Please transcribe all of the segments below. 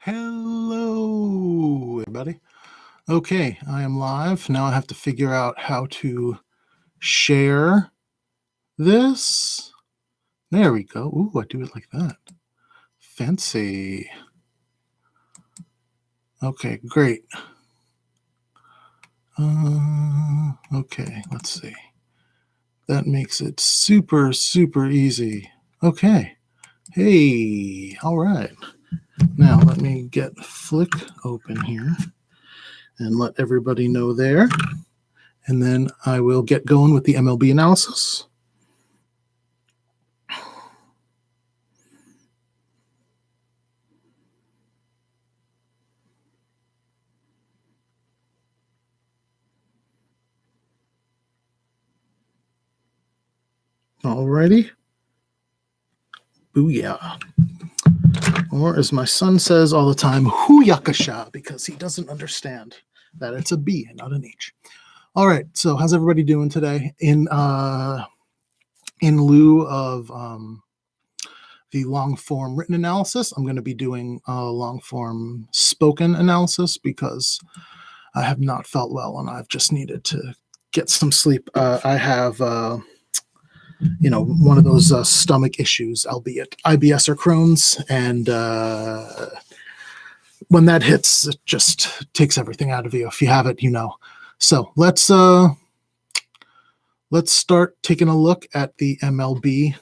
Hello, everybody. Okay, I am live. Now I have to figure out how to share this. There we go. Ooh, I do it like that. Fancy. Okay, great. Okay, let's see. That makes it super, super easy. Okay. Hey, all right. Now let me get Flick open here and let everybody know there. And then I will get going with the MLB analysis. Alrighty. Booyah. Or as my son says all the time, hoo-yakasha, because he doesn't understand that it's a B and not an H. All right, so how's everybody doing today? In lieu of the long form written analysis, I'm going to be doing a long form spoken analysis because I have not felt well and I've just needed to get some sleep. I have one of those stomach issues, albeit IBS or Crohn's, and when that hits, it just takes everything out of you. If you have it, you know. So let's start taking a look at the MLB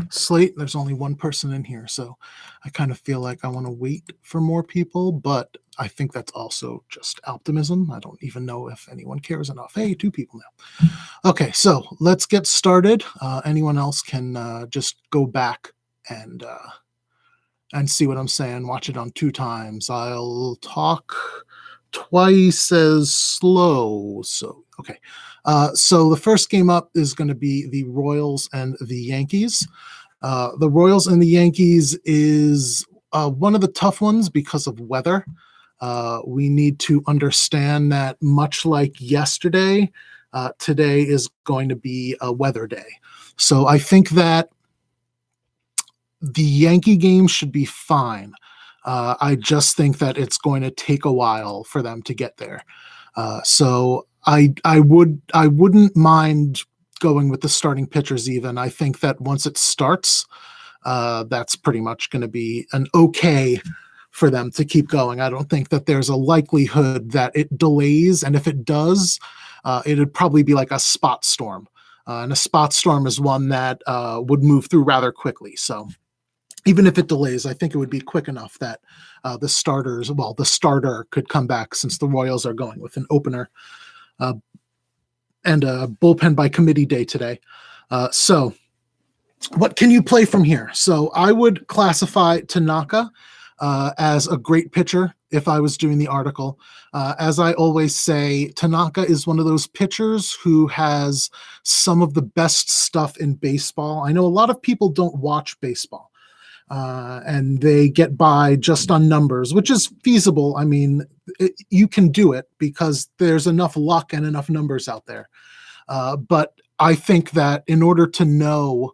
slate. There's only one person in here, so I kind of feel like I want to wait for more people, but I think that's also just optimism. I don't even know if anyone cares enough. Hey, 2 people now. Okay, so let's get started. Anyone else can just go back and see what I'm saying. Watch it on 2 times. I'll talk twice as slow. So, okay. So the first game up is going to be the Royals and the Yankees. The Royals and the Yankees is one of the tough ones because of weather. We need to understand that much like yesterday, today is going to be a weather day. So I think that the Yankee game should be fine. I just think that it's going to take a while for them to get there. So I wouldn't mind going with the starting pitchers even. I think that once it starts, that's pretty much going to be an okay for them to keep going. I don't think that there's a likelihood that it delays, and if it does, it'd probably be like a spot storm. And a spot storm is one that would move through rather quickly. So even if it delays, I think it would be quick enough that the starter could come back, since the Royals are going with an opener and a bullpen by committee day today. So what can you play from here? So I would classify Tanaka as a great pitcher if I was doing the article. As I always say, Tanaka is one of those pitchers who has some of the best stuff in baseball. I know a lot of people don't watch baseball. And they get by just on numbers, which is feasible. I mean, you can do it because there's enough luck and enough numbers out there. But I think that in order to know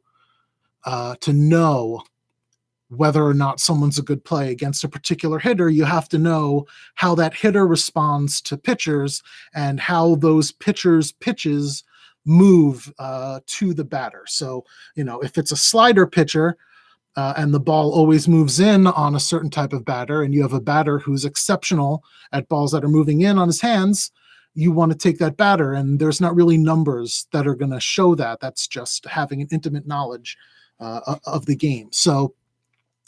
whether or not someone's a good play against a particular hitter, you have to know how that hitter responds to pitchers and how those pitchers' pitches move to the batter. So, if it's a slider pitcher, and the ball always moves in on a certain type of batter, and you have a batter who's exceptional at balls that are moving in on his hands, you want to take that batter, and there's not really numbers that are going to show that. That's just having an intimate knowledge of the game. So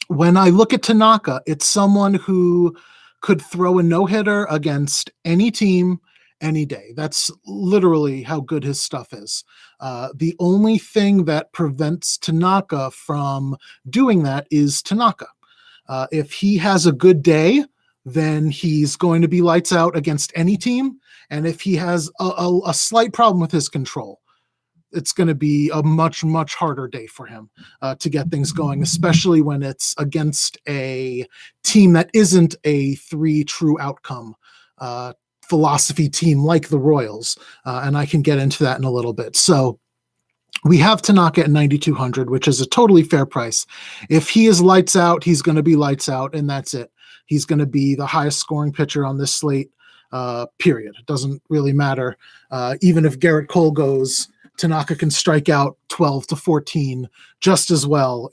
when I look at Tanaka, it's someone who could throw a no-hitter against any team, any day. That's literally how good his stuff is. The only thing that prevents Tanaka from doing that is Tanaka. If he has a good day, then he's going to be lights out against any team. And if he has a slight problem with his control, it's going to be a much, much harder day for him to get things going, especially when it's against a team that isn't a 3 true outcome philosophy team like the Royals. And I can get into that in a little bit. So We have Tanaka at 9,200, which is a totally fair price. If he is lights out, he's going to be lights out, and that's it. He's going to be the highest scoring pitcher on this slate, period. It doesn't really matter. Even if Garrett Cole goes, Tanaka can strike out 12 to 14 just as well.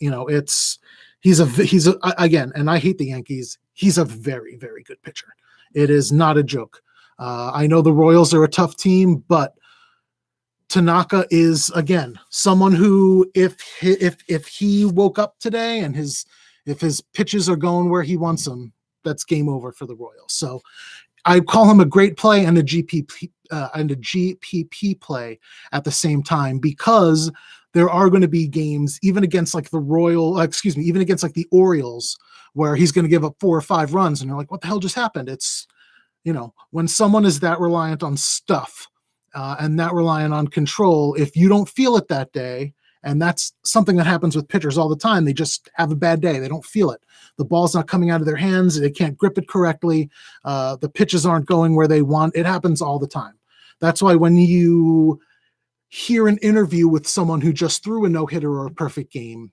He's a again, and I hate the Yankees. He's a very, very good pitcher. It is not a joke. I know the Royals are a tough team, but Tanaka is, again, someone who, if he woke up today and if his pitches are going where he wants them, that's game over for the Royals. So I call him a great play and a GPP play at the same time, because there are going to be games, even against like even against like the Orioles, where he's going to give up 4 or 5 runs, and you're like, what the hell just happened? It's, when someone is that reliant on stuff, and that reliant on control, if you don't feel it that day, and that's something that happens with pitchers all the time, they just have a bad day. They don't feel it. The ball's not coming out of their hands. They can't grip it correctly. The pitches aren't going where they want. It happens all the time. That's why when you hear an interview with someone who just threw a no-hitter or a perfect game,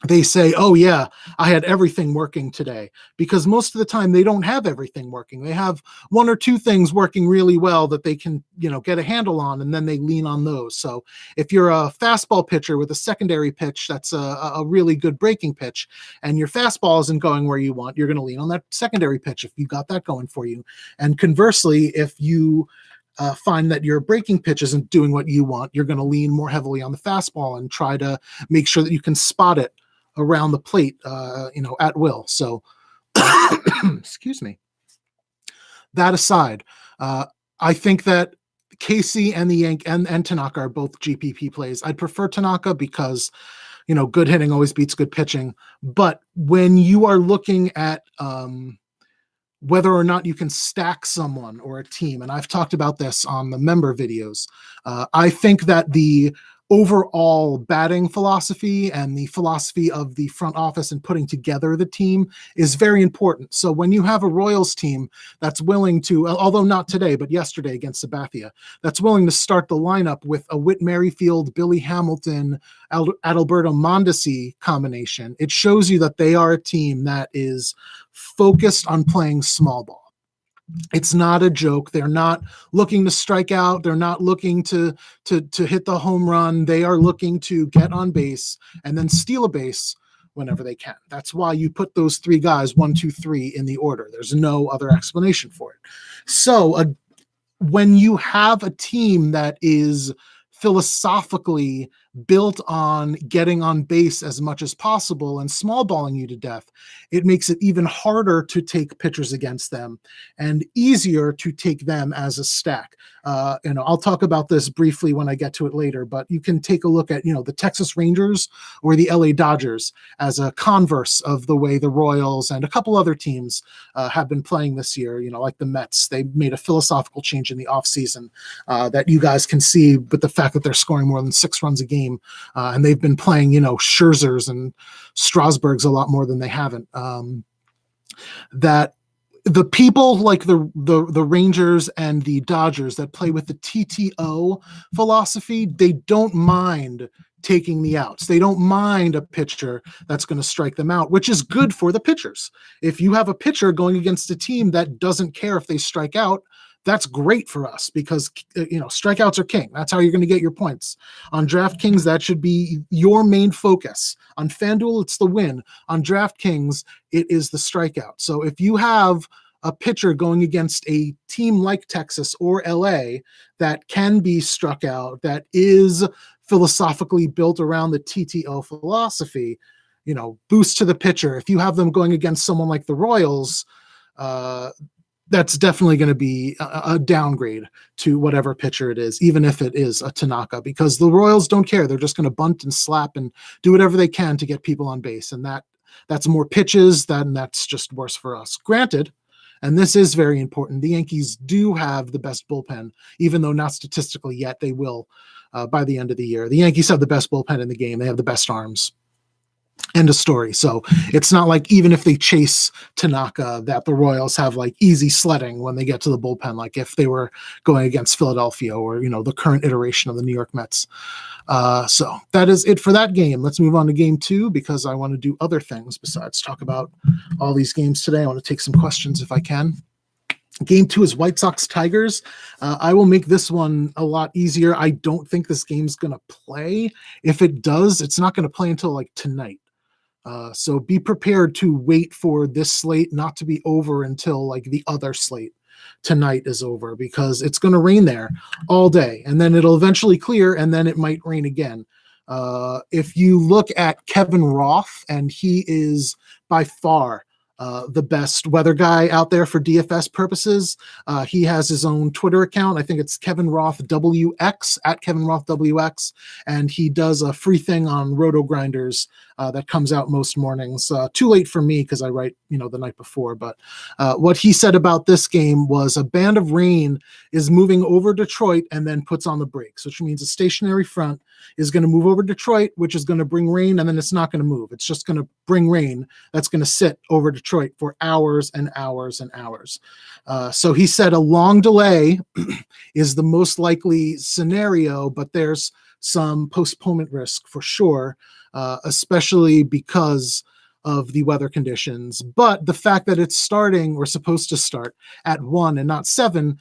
they say, oh yeah, I had everything working today, because most of the time they don't have everything working. They have 1 or 2 things working really well that they can, get a handle on, and then they lean on those. So if you're a fastball pitcher with a secondary pitch that's a really good breaking pitch, and your fastball isn't going where you want, you're going to lean on that secondary pitch if you got that going for you. And conversely, if you find that your breaking pitch isn't doing what you want, you're going to lean more heavily on the fastball and try to make sure that you can spot it around the plate, at will. So, excuse me. That aside, I think that Casey and the and Tanaka are both GPP plays. I'd prefer Tanaka because, good hitting always beats good pitching. But when you are looking at whether or not you can stack someone or a team, and I've talked about this on the member videos, I think that the overall batting philosophy and the philosophy of the front office and putting together the team is very important. So when you have a Royals team that's willing to, although not today, but yesterday against Sabathia, that's willing to start the lineup with a Whit Merrifield, Billy Hamilton, Adalberto Mondesi combination, it shows you that they are a team that is focused on playing small ball. It's not a joke. They're not looking to strike out. They're not looking to hit the home run. They are looking to get on base and then steal a base whenever they can. That's why you put those 3 guys, 1, 2, 3 in the order. There's no other explanation for it. So when you have a team that is philosophically built on getting on base as much as possible and small balling you to death, it makes it even harder to take pitchers against them and easier to take them as a stack. I'll talk about this briefly when I get to it later, but you can take a look at, the Texas Rangers or the LA Dodgers as a converse of the way the Royals and a couple other teams have been playing this year, like the Mets. They made a philosophical change in the offseason that you guys can see, but the fact that they're scoring more than 6 runs a game, and they've been playing, Scherzers and Strasburgs a lot more than they haven't. That the people like the Rangers and the Dodgers that play with the TTO philosophy, they don't mind taking the outs. They don't mind a pitcher that's going to strike them out, which is good for the pitchers. If you have a pitcher going against a team that doesn't care if they strike out, that's great for us because, strikeouts are king. That's how you're going to get your points. On DraftKings, that should be your main focus. On FanDuel, it's the win. On DraftKings, it is the strikeout. So if you have a pitcher going against a team like Texas or LA that can be struck out, that is philosophically built around the TTO philosophy, boost to the pitcher. If you have them going against someone like the Royals, that's definitely going to be a downgrade to whatever pitcher it is, even if it is a Tanaka, because the Royals don't care. They're just going to bunt and slap and do whatever they can to get people on base. And that's more pitches, that's just worse for us. Granted, and this is very important, the Yankees do have the best bullpen, even though not statistically yet, they will by the end of the year. The Yankees have the best bullpen in the game. They have the best arms. End of story. So it's not like even if they chase Tanaka, that the Royals have like easy sledding when they get to the bullpen, like if they were going against Philadelphia or, the current iteration of the New York Mets. So that is it for that game. Let's move on to game 2 because I want to do other things besides talk about all these games today. I want to take some questions if I can. Game 2 is White Sox Tigers. I will make this one a lot easier. I don't think this game's going to play. If it does, it's not going to play until like tonight. So be prepared to wait for this slate not to be over until like the other slate tonight is over, because it's going to rain there all day and then it'll eventually clear and then it might rain again. If you look at Kevin Roth, and he is by far the best weather guy out there for DFS purposes. He has his own Twitter account. I think it's Kevin Roth WX, at Kevin Roth WX, and he does a free thing on Roto Grinders that comes out most mornings. Too late for me because I write, the night before. But what he said about this game was a band of rain is moving over Detroit and then puts on the brakes, which means a stationary front is going to move over Detroit, which is going to bring rain, and then it's not going to move. It's just going to bring rain that's going to sit over Detroit for hours and hours and hours. So he said a long delay is the most likely scenario, but there's some postponement risk for sure, especially because of the weather conditions. But the fact that it's starting or supposed to start at 1 and not 7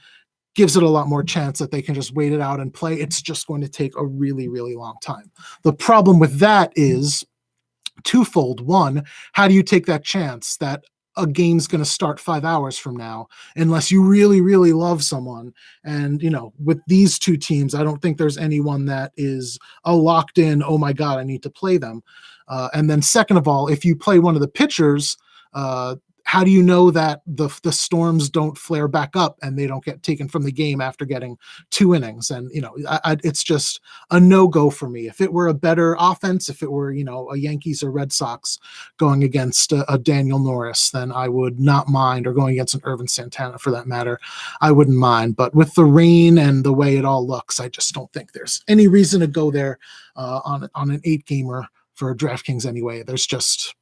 gives it a lot more chance that they can just wait it out and play. It's just going to take a really, really long time. The problem with that is twofold. One, how do you take that chance that a game's going to start 5 hours from now, unless you really, really love someone? And, with these two teams, I don't think there's anyone that is a locked in, oh my God, I need to play them. And then second of all, if you play one of the pitchers, how do you know that the Storms don't flare back up and they don't get taken from the game after getting 2 innings? And, it's just a no-go for me. If it were a better offense, if it were, a Yankees or Red Sox going against a Daniel Norris, then I would not mind, or going against an Irvin Santana for that matter, I wouldn't mind. But with the rain and the way it all looks, I just don't think there's any reason to go there on an 8-gamer for DraftKings anyway. There's just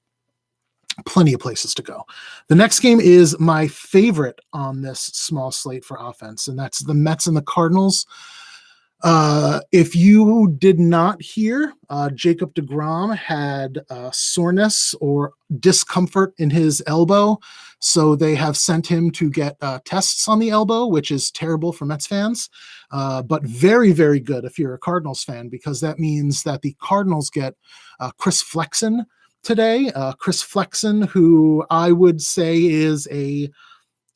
plenty of places to go. The next game is my favorite on this small slate for offense, and that's the Mets and the Cardinals. If you did not hear, Jacob deGrom had soreness or discomfort in his elbow, so they have sent him to get tests on the elbow, which is terrible for Mets fans, but very, very good if you're a Cardinals fan, because that means that the Cardinals get Chris Flexen today. Chris Flexen, who I would say is a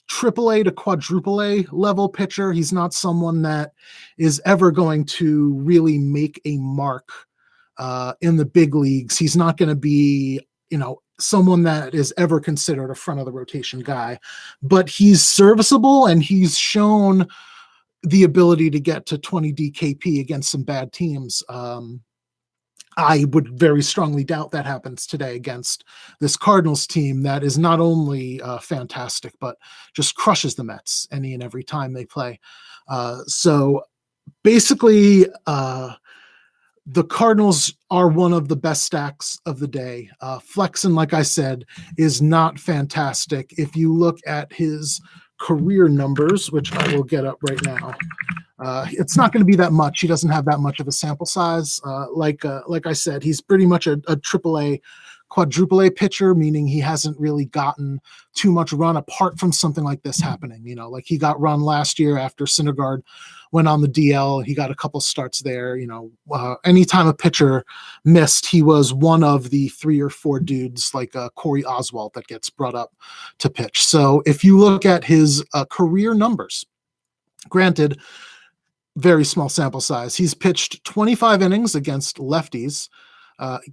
AAA to quadruple A level pitcher. He's not someone that is ever going to really make a mark in the big leagues. He's not going to be, someone that is ever considered a front of the rotation guy, but he's serviceable and he's shown the ability to get to 20 DKP against some bad teams. I would very strongly doubt that happens today against this Cardinals team that is not only fantastic, but just crushes the Mets any and every time they play. So basically, the Cardinals are one of the best stacks of the day. Flexen, like I said, is not fantastic. If you look at his career numbers, which I will get up right now, it's not going to be that much. He doesn't have that much of a sample size. Like I said, he's pretty much a AAA, quadruple A pitcher, meaning he hasn't really gotten too much run apart from something like this happening. Like he got run last year after Syndergaard went on the DL. He got a couple starts there. Anytime a pitcher missed, he was one of the 3 or 4 dudes like Corey Oswalt that gets brought up to pitch. So if you look at his career numbers, granted, very small sample size. He's pitched 25 innings against lefties,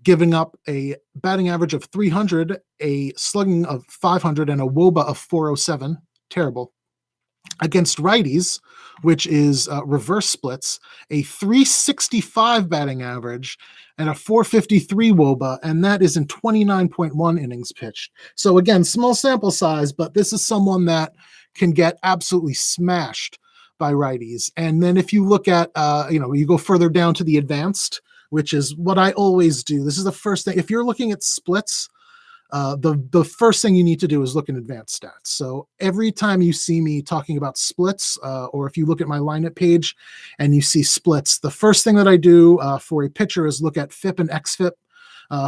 giving up a batting average of 300, a slugging of 500, and a WOBA of 407. Terrible. Against righties, which is reverse splits, a 365 batting average and a 453 WOBA, and that is in 29.1 innings pitched. So again, small sample size, but this is someone that can get absolutely smashed by righties. And then if you look at, you go further down to the advanced which is what I always do. This is the first thing. If you're looking at splits, the first thing you need to do is look in advanced stats. So every time you see me talking about splits, or if you look at my lineup page and you see splits, the first thing that I do for a pitcher is look at FIP and XFIP.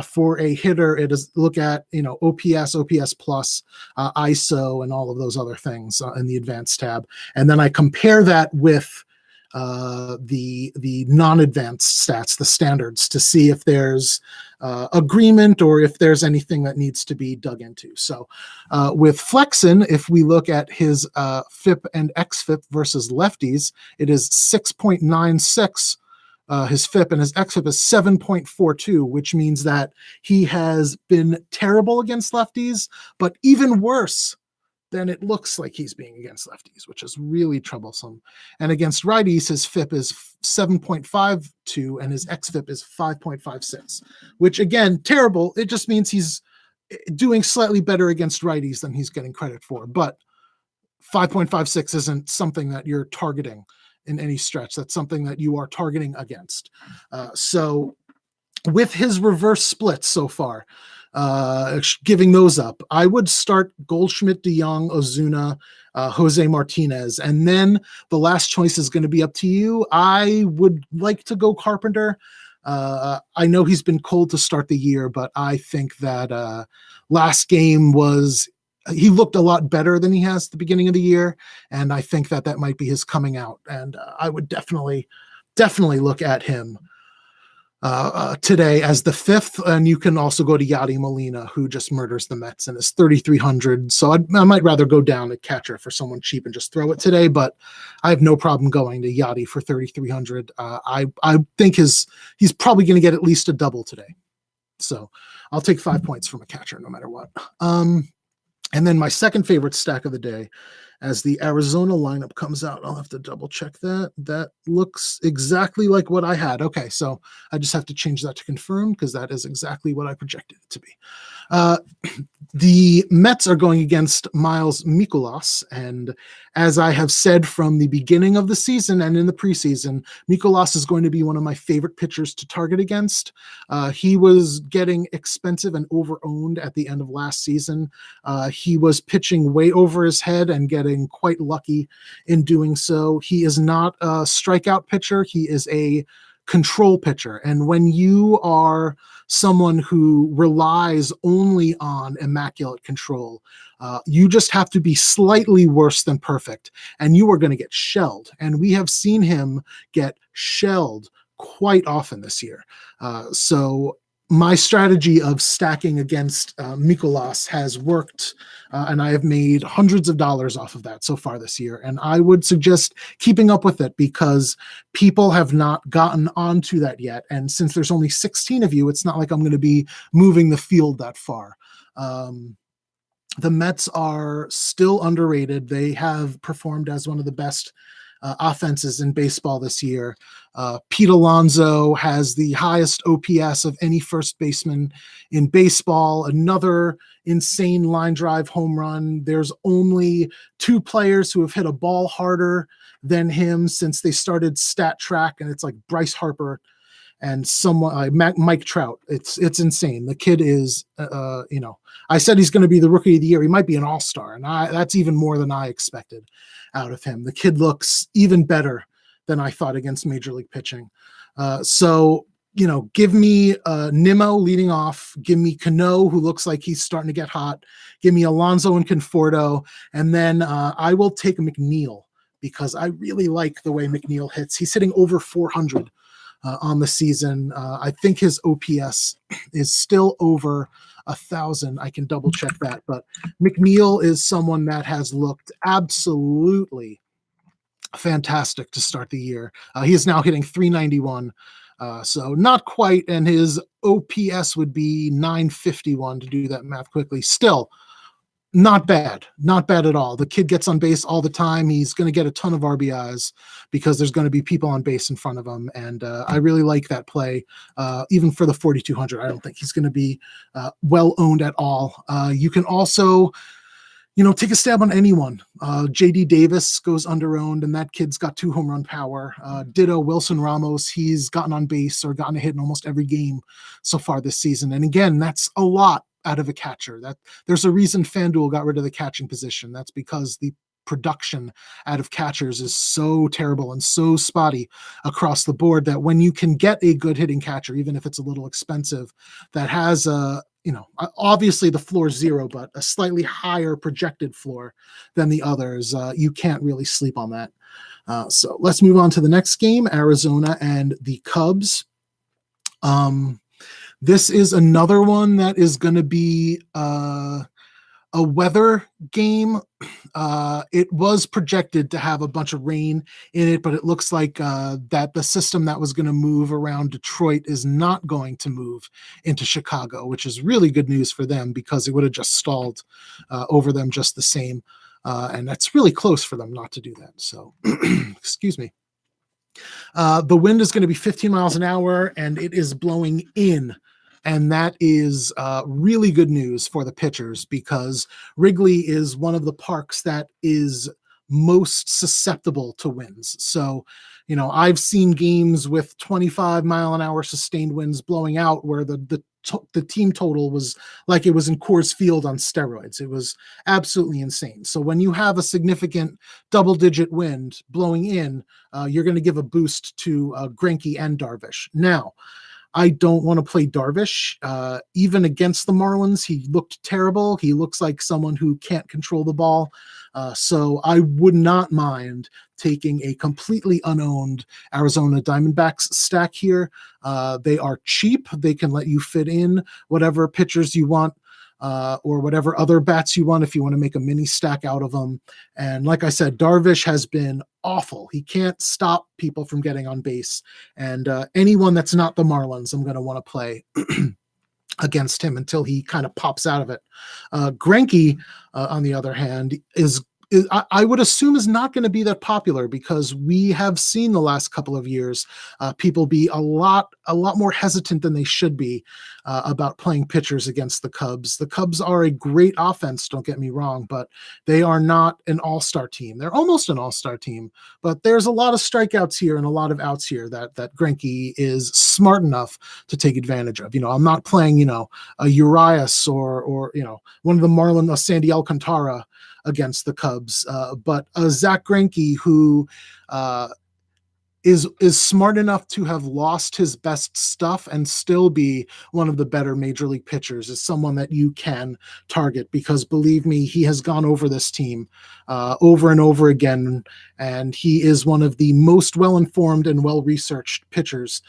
For a hitter, it is look at OPS, OPS plus, ISO, and all of those other things in the advanced tab, and then I compare that with the non-advanced stats, the standards, to see if there's agreement or if there's anything that needs to be dug into. So with Flexen, if we look at his FIP and XFIP versus lefties, it is 6.96. His FIP and his XFIP is 7.42, which means that he has been terrible against lefties, but even worse than it looks like he's being against lefties, which is really troublesome. And against righties, his FIP is 7.52 and his XFIP is 5.56, which again, terrible. It just means he's doing slightly better against righties than he's getting credit for. But 5.56 isn't something that you're targeting in any stretch. That's something that you are targeting against. So with his reverse splits so far, giving those up, I would start Goldschmidt, DeYoung, Ozuna, Jose Martinez, and then the last choice is going to be up to you. I would like to go Carpenter. I know he's been cold to start the year, but I think that last game he looked a lot better than he has at the beginning of the year, and I think that might be his coming out. And I would definitely look at him today as the fifth. And you can also go to Yadi Molina, who just murders the Mets and is 3,300. So I might rather go down at catcher for someone cheap and just throw it today, but I have no problem going to Yadi for 3,300. I think he's probably going to get at least a double today. So I'll take 5 points from a catcher no matter what. And then my second favorite stack of the day, as the Arizona lineup comes out, I'll have to double check that. That looks exactly like what I had. Okay, so I just have to change that to confirm because that is exactly what I projected it to be. The Mets are going against Miles Mikolas, and as I have said from the beginning of the season and in the preseason, Mikolas is going to be one of my favorite pitchers to target against. He was getting expensive and over-owned at the end of last season. He was pitching way over his head and getting quite lucky in doing so. He is not a strikeout pitcher. He is a control pitcher. And when you are someone who relies only on immaculate control, you just have to be slightly worse than perfect, and you are going to get shelled. And we have seen him get shelled quite often this year. So my strategy of stacking against Mikolas has worked, and I have made hundreds of dollars off of that so far this year. And I would suggest keeping up with it because people have not gotten onto that yet. And since there's only 16 of you, it's not like I'm going to be moving the field that far. The Mets are still underrated. They have performed as one of the best offenses in baseball this year. Pete Alonso has the highest OPS of any first baseman in baseball. Another insane line drive home run. There's only two players who have hit a ball harder than him since they started Stat Track, and it's like Bryce Harper and someone Mike Trout. It's insane. The kid is, I said he's going to be the rookie of the year. He might be an all-star, and that's even more than I expected out of him. The kid looks even better than I thought against Major League pitching. So give me Nimmo leading off. Give me Cano, who looks like he's starting to get hot. Give me Alonso and Conforto, and then I will take McNeil because I really like the way McNeil hits. He's hitting over 400 on the season. I think his OPS is still over 1,000. I can double check that, but McNeil is someone that has looked absolutely fantastic to start the year. He is now hitting 391. So not quite, and his OPS would be 951 to do that math quickly. Still, not bad at all. The kid gets on base all the time. He's going to get a ton of RBIs because there's going to be people on base in front of him. And I really like that play. Even for the 4,200, I don't think he's going to be well owned at all. You can also Take a stab on anyone. JD Davis goes under-owned, and that kid's got 2 home run power. Ditto Wilson Ramos. He's gotten on base or gotten a hit in almost every game so far this season. And again, that's a lot out of a catcher. That there's a reason FanDuel got rid of the catching position. That's because the production out of catchers is so terrible and so spotty across the board that when you can get a good hitting catcher, even if it's a little expensive, that has obviously the floor is zero, but a slightly higher projected floor than the others, you can't really sleep on that. So let's move on to the next game, Arizona and the Cubs. This is another one that is going to be a weather game. It was projected to have a bunch of rain in it, but it looks like that the system that was going to move around Detroit is not going to move into Chicago, which is really good news for them because it would have just stalled over them just the same. And that's really close for them not to do that. So, excuse me. The wind is going to be 15 miles an hour, and it is blowing in. And that is really good news for the pitchers because Wrigley is one of the parks that is most susceptible to winds. So, I've seen games with 25-mile-an-hour sustained winds blowing out where the team total was like it was in Coors Field on steroids. It was absolutely insane. So when you have a significant double-digit wind blowing in, you're going to give a boost to Greinke and Darvish. Now, I don't want to play Darvish. Even against the Marlins, he looked terrible. He looks like someone who can't control the ball. So I would not mind taking a completely unowned Arizona Diamondbacks stack here. They are cheap. They can let you fit in whatever pitchers you want. Or whatever other bats you want if you want to make a mini stack out of them. And like I said, Darvish has been awful. He can't stop people from getting on base. And anyone that's not the Marlins, I'm going to want to play against him until he kind of pops out of it. Greinke, on the other hand, I would assume is not going to be that popular because we have seen the last couple of years people be a lot more hesitant than they should be about playing pitchers against the Cubs. The Cubs are a great offense, don't get me wrong, but they are not an all-star team. They're almost an all-star team, but there's a lot of strikeouts here and a lot of outs here that Greinke is smart enough to take advantage of. I'm not playing, a Urias or one of the Marlins, Sandy Alcantara against the Cubs, but Zach Greinke, who is smart enough to have lost his best stuff and still be one of the better major league pitchers, is someone that you can target because, believe me, he has gone over this team over and over again, and he is one of the most well-informed and well-researched pitchers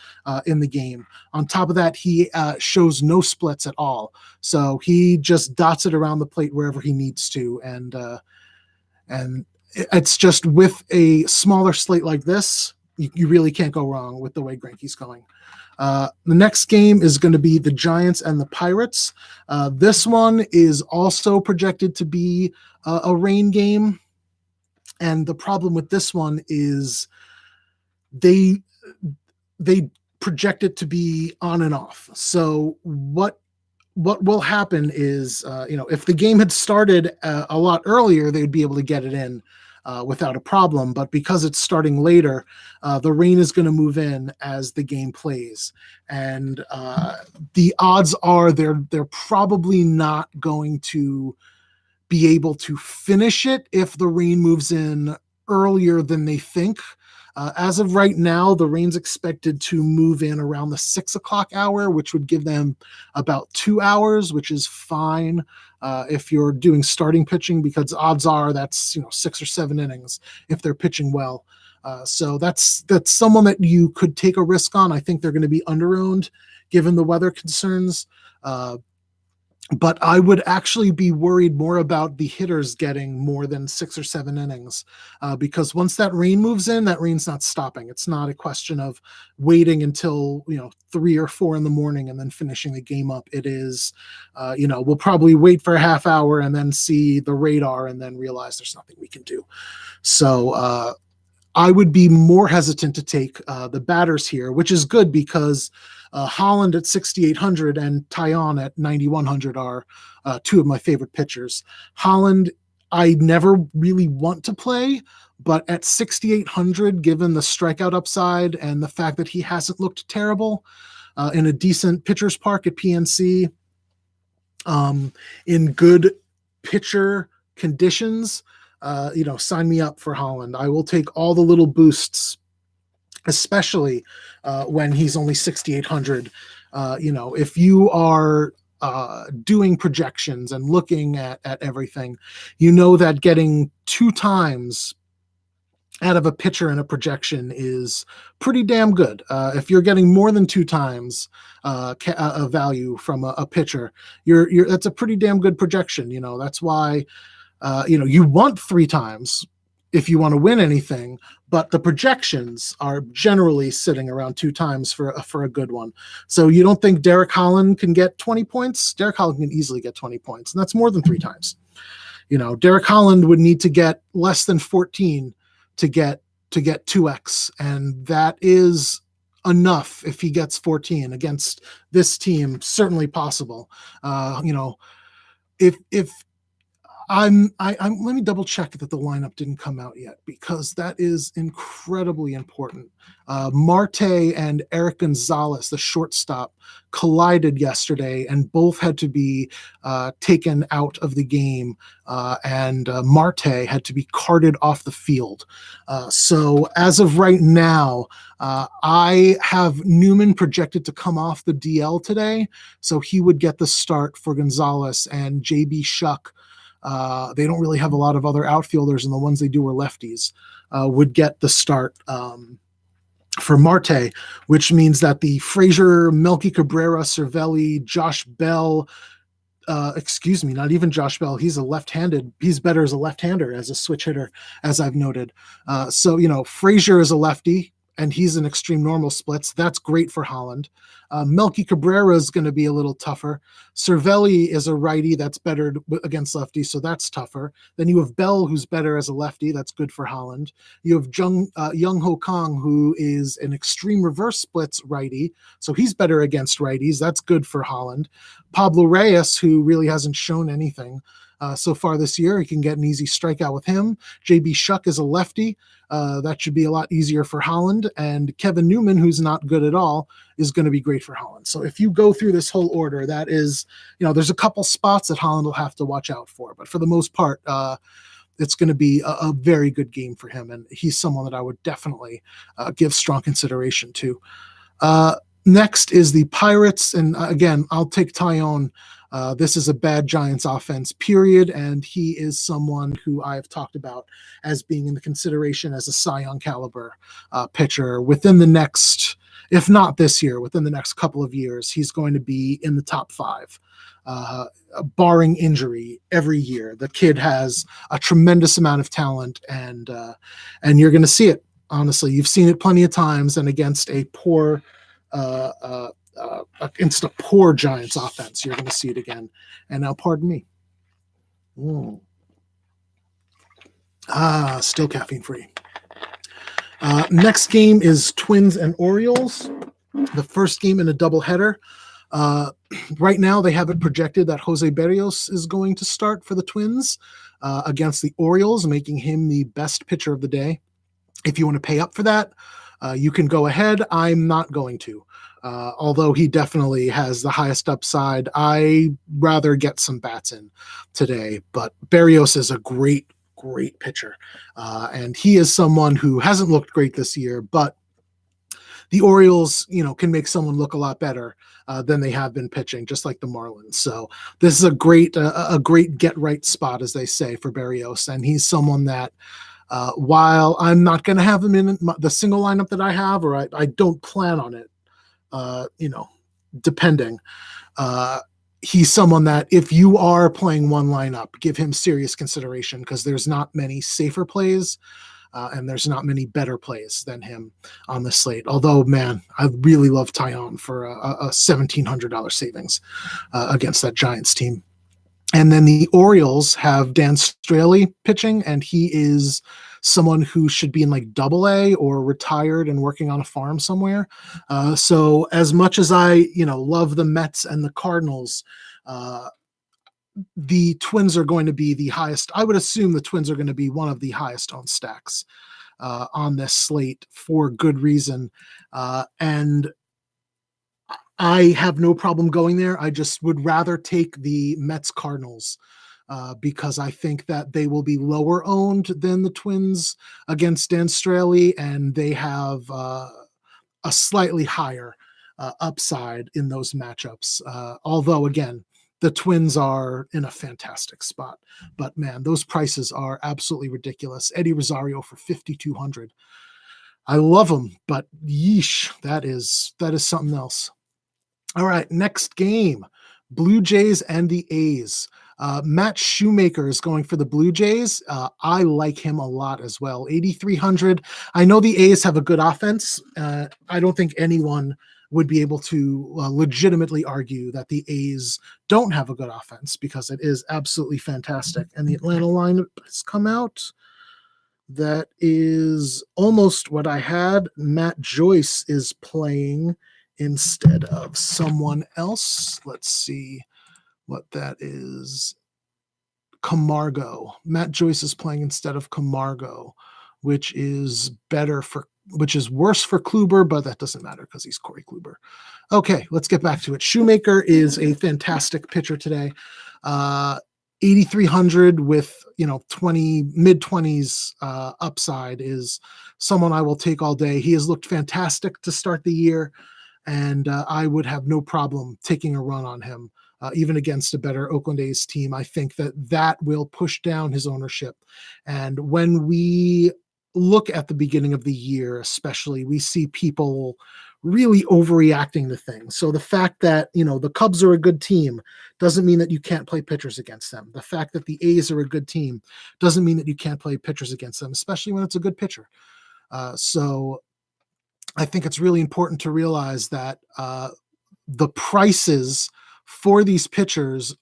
in the game. On top of that, he shows no splits at all, so he just dots it around the plate wherever he needs to, and it's just with a smaller slate like this, you really can't go wrong with the way Greinke's going. The next game is going to be the Giants and the Pirates. This one is also projected to be a rain game. And the problem with this one is they project it to be on and off. So what will happen is, if the game had started a lot earlier, they'd be able to get it in without a problem. But because it's starting later, the rain is going to move in as the game plays. And the odds are they're probably not going to be able to finish it if the rain moves in earlier than they think. As of right now, the rain's expected to move in around the 6 o'clock hour, which would give them about 2 hours, which is fine if you're doing starting pitching, because odds are that's 6 or 7 innings if they're pitching well. So that's someone that you could take a risk on. I think they're going to be under-owned given the weather concerns. But I would actually be worried more about the hitters getting more than 6 or 7 innings because once that rain moves in, that rain's not stopping. It's not a question of waiting until 3 or 4 in the morning and then finishing the game up. It is, we'll probably wait for a half hour and then see the radar and then realize there's nothing we can do. So I would be more hesitant to take the batters here, which is good because Holland at 6,800 and Taillon at 9,100 are two of my favorite pitchers. Holland, I never really want to play, but at 6,800, given the strikeout upside and the fact that he hasn't looked terrible in a decent pitcher's park at PNC, in good pitcher conditions, sign me up for Holland. I will take all the little boosts, especially when he's only 6,800. If you are doing projections and looking at everything, you know that getting 2 times out of a pitcher in a projection is pretty damn good. If you're getting more than 2 times a value from a pitcher, that's a pretty damn good projection. That's why you want 3 times if you want to win anything, but the projections are generally sitting around 2 times for a good one. So you don't think Derek Holland can get 20 points? Derek Holland can easily get 20 points, and that's more than 3 times. Derek Holland would need to get less than 14 to get 2x, and that is enough. If he gets 14 against this team, certainly possible. If I'm let me double check that the lineup didn't come out yet, because that is incredibly important. Marte and Eric Gonzalez, the shortstop, collided yesterday, and both had to be taken out of the game, and Marte had to be carted off the field. So as of right now, I have Newman projected to come off the DL today, so he would get the start for Gonzalez, and JB Shuck, they don't really have a lot of other outfielders, and the ones they do are lefties, would get the start for Marte, which means that the Frazier, Melky Cabrera, Cervelli, Josh Bell, not even Josh Bell, he's better as a left-hander, as a switch hitter, as I've noted. So Frazier is a lefty, and he's in extreme normal splits. That's great for Holland. Melky Cabrera is going to be a little tougher. Cervelli is a righty that's better against lefties, so that's tougher. Then you have Bell, who's better as a lefty. That's good for Holland. You have Young Ho Kong, who is an extreme reverse splits righty, so he's better against righties. That's good for Holland. Pablo Reyes, who really hasn't shown anything so far this year. He can get an easy strikeout with him. JB Shuck is a lefty. That should be a lot easier for Holland. And Kevin Newman, who's not good at all, is going to be great for Holland. So if you go through this whole order, that is, there's a couple spots that Holland will have to watch out for. But for the most part, it's going to be a very good game for him. And he's someone that I would definitely give strong consideration to. Next is the Pirates. And again, I'll take Tyone. This is a bad Giants offense, period, and he is someone who I have talked about as being in the consideration as a Cy Young caliber pitcher within the next, if not this year, within the next couple of years. He's going to be in the top 5, barring injury every year. The kid has a tremendous amount of talent, and you're going to see it. Honestly, you've seen it plenty of times, and against a poor against a poor Giants offense, you're going to see it again. And now, pardon me. Still caffeine free. Next game is Twins and Orioles. The first game in a doubleheader. Right now, they have it projected that Jose Berrios is going to start for the Twins against the Orioles, making him the best pitcher of the day. If you want to pay up for that, you can go ahead. I'm not going to. Although he definitely has the highest upside, I rather get some bats in today. But Berrios is a great pitcher. And he is someone who hasn't looked great this year, but the Orioles, can make someone look a lot better than they have been pitching, just like the Marlins. So this is a great get right spot, as they say, for Berrios. And he's someone that, while I'm not going to have him in the single lineup that I have, or I don't plan on it, depending, he's someone that if you are playing one lineup, give him serious consideration, because there's not many safer plays and there's not many better plays than him on the slate. Although, man, I really love Tyone for a $1,700 savings against that Giants team. And then the Orioles have Dan Straley pitching, and he is someone who should be in like AA or retired and working on a farm somewhere. So as much as I, love the Mets and the Cardinals, the Twins are going to be the highest. I would assume the Twins are going to be one of the highest owned stacks on this slate for good reason. And I have no problem going there. I just would rather take the Mets Cardinals because I think that they will be lower owned than the Twins against Dan Straley, and they have a slightly higher upside in those matchups. Although, again, the Twins are in a fantastic spot. But man, those prices are absolutely ridiculous. Eddie Rosario for 5,200. I love him, but yeesh, that is something else. All right, next game, Blue Jays and the A's. Matt Shoemaker is going for the Blue Jays. I like him a lot as well. 8,300. I know the A's have a good offense. I don't think anyone would be able to legitimately argue that the A's don't have a good offense because it is absolutely fantastic. And the Atlanta lineup has come out. That is almost what I had. Matt Joyce is playing instead of someone else. Let's see what that is. Camargo. Matt Joyce is playing instead of Camargo, which is worse for Kluber, but that doesn't matter because he's Corey Kluber. Okay, let's get back to it. Shoemaker is a fantastic pitcher today. 8,300 with mid 20s upside is someone I will take all day. He has looked fantastic to start the year, and I would have no problem taking a run on him, even against a better Oakland A's team. I think that will push down his ownership. And when we look at the beginning of the year, especially, we see people really overreacting to things. So the fact that, the Cubs are a good team doesn't mean that you can't play pitchers against them. The fact that the A's are a good team doesn't mean that you can't play pitchers against them, especially when it's a good pitcher. So I think it's really important to realize that the prices for these pitchers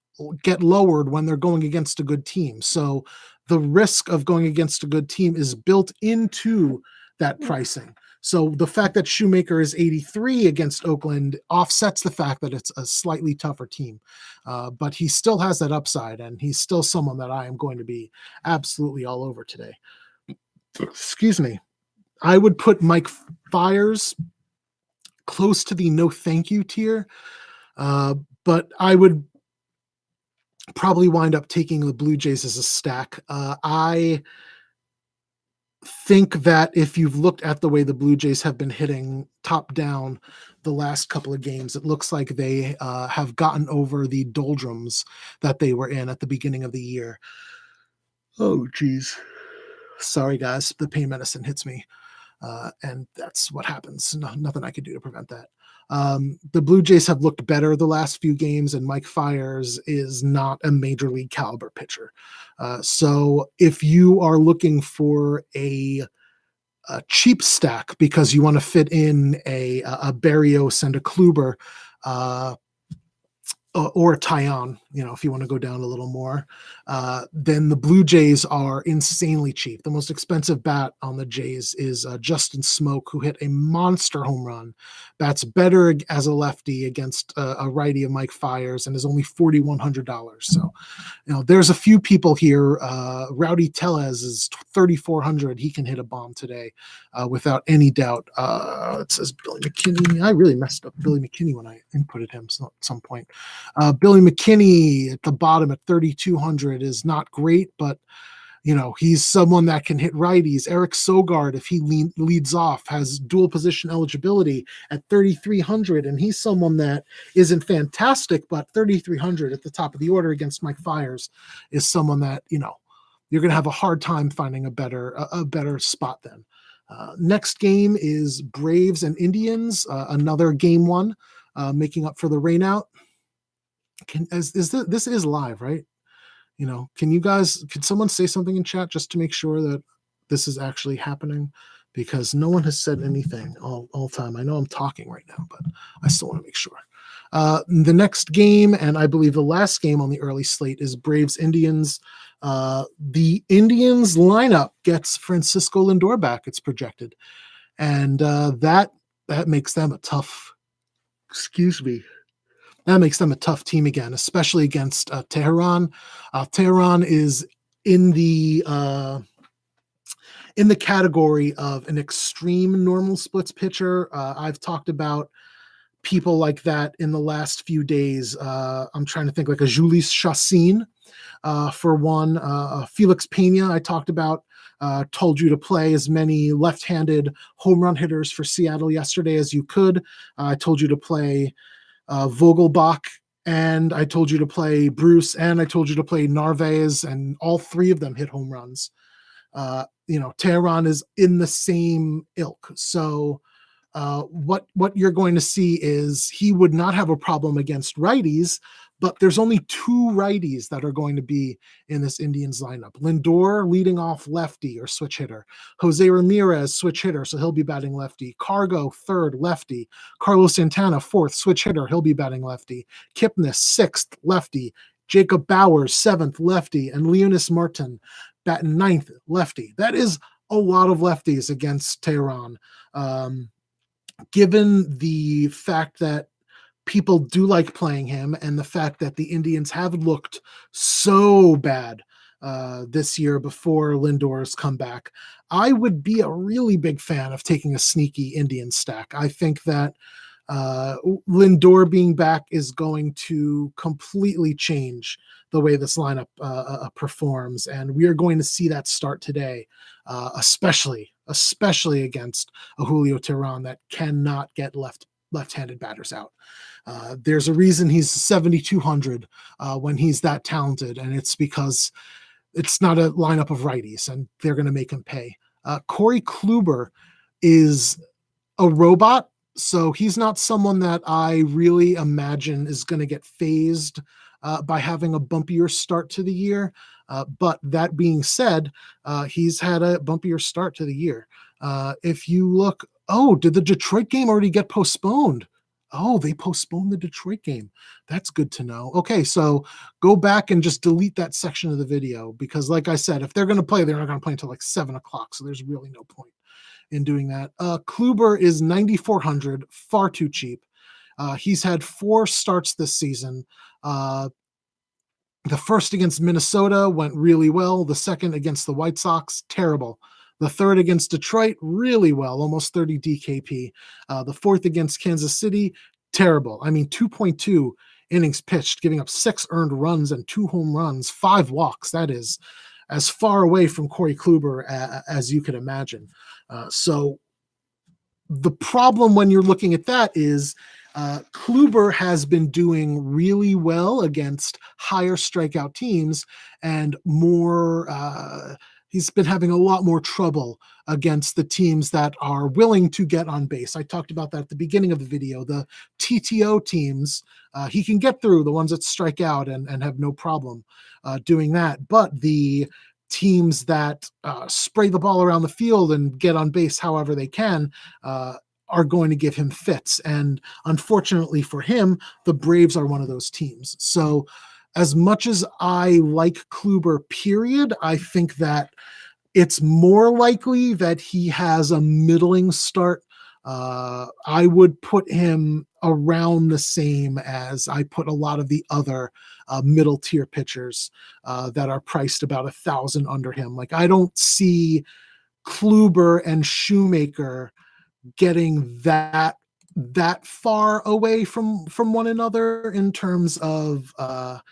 get lowered when they're going against a good team. So the risk of going against a good team is built into that pricing. So the fact that Shoemaker is 83 against Oakland offsets the fact that it's a slightly tougher team. But he still has that upside, and he's still someone that I am going to be absolutely all over today. Excuse me. I would put Mike Fiers close to the no thank you tier, but I would probably wind up taking the Blue Jays as a stack. I think that if you've looked at the way the Blue Jays have been hitting top down the last couple of games, it looks like they have gotten over the doldrums that they were in at the beginning of the year. Oh, geez. Sorry, guys. The pain medicine hits me. And that's what happens. Nothing I could do to prevent that. The Blue Jays have looked better the last few games, and Mike Fiers is not a major league caliber pitcher. So if you are looking for a cheap stack because you want to fit in a Berrios and a Kluber, or a Tyon, if you want to go down a little more, then the Blue Jays are insanely cheap. The most expensive bat on the Jays is Justin Smoke, who hit a monster home run. Bats better as a lefty against a righty of Mike Fiers and is only $4,100. So, there's a few people here. Rowdy Tellez is 3,400. He can hit a bomb today without any doubt. It says Billy McKinney. I really messed up Billy McKinney when I inputted him at some point. Billy McKinney at the bottom at 3,200 is not great, but he's someone that can hit righties. Eric Sogard, if he leads off, has dual position eligibility at 3,300, and he's someone that isn't fantastic, but 3,300 at the top of the order against Mike Fiers is someone that you're going to have a hard time finding a better spot then. Next game is Braves and Indians, another game one, making up for the rainout. This is live, right? Can someone say something in chat just to make sure that this is actually happening? Because no one has said anything all time. I know I'm talking right now, but I still want to make sure. The next game, and I believe the last game on the early slate, is Braves Indians. The Indians lineup gets Francisco Lindor back, it's projected. And that makes them a tough, excuse me, That makes them a tough team again, especially against Tehran. Tehran is in the uh, in the category of an extreme normal splits pitcher. I've talked about people like that in the last few days. I'm trying to think like a Julius Chassin for one. Felix Pena, I talked about, told you to play as many left handed home run hitters for Seattle yesterday as you could. I told you to play Vogelbach, and I told you to play Bruce, and I told you to play Narvaez, and all three of them hit home runs. Tehran is in the same ilk. So what you're going to see is he would not have a problem against righties, but there's only two righties that are going to be in this Indians lineup. Lindor leading off lefty or switch hitter. Jose Ramirez switch hitter, so he'll be batting lefty. Cargo third lefty. Carlos Santana fourth switch hitter, he'll be batting lefty. Kipnis sixth lefty. Jacob Bowers seventh lefty, and Leonis Martin batting ninth lefty. That is a lot of lefties against Tehran. Given the fact that people do like playing him and the fact that the Indians have looked so bad this year before Lindor's comeback, I would be a really big fan of taking a sneaky Indian stack. I think that Lindor being back is going to completely change the way this lineup performs, and we are going to see that start today, especially against a Julio Tehran that cannot get left-handed batters out. There's a reason he's 7,200 when he's that talented, and it's because it's not a lineup of righties, and they're going to make him pay. Corey Kluber is a robot, so he's not someone that I really imagine is going to get phased by having a bumpier start to the year. But that being said, he's had a bumpier start to the year. If you look, did the Detroit game already get postponed? Oh, they postponed the Detroit game. That's good to know. Okay, so go back and just delete that section of the video because, like I said, if they're going to play, they're not going to play until like 7 o'clock. So there's really no point in doing that. Kluber is 9,400, far too cheap. He's had 4 starts this season. The first against Minnesota went really well. The second against the White Sox, terrible. The third against Detroit, really well, almost 30 DKP. The fourth against Kansas City, terrible. I mean, 2.2 innings pitched, giving up 6 earned runs and 2 home runs, 5 walks. That is as far away from Corey Kluber as you could imagine. So the problem when you're looking at that is Kluber has been doing really well against higher strikeout teams and more. He's been having a lot more trouble against the teams that are willing to get on base. I talked about that at the beginning of the video. The TTO teams, he can get through the ones that strike out and have no problem doing that. But the teams that spray the ball around the field and get on base however they can are going to give him fits. And unfortunately for him, the Braves are one of those teams. So as much as I like Kluber, period, I think that it's more likely that he has a middling start. I would put him around the same as I put a lot of the other middle tier pitchers that are priced about 1,000 under him. Like I don't see Kluber and Shoemaker getting that far away from one another in terms of the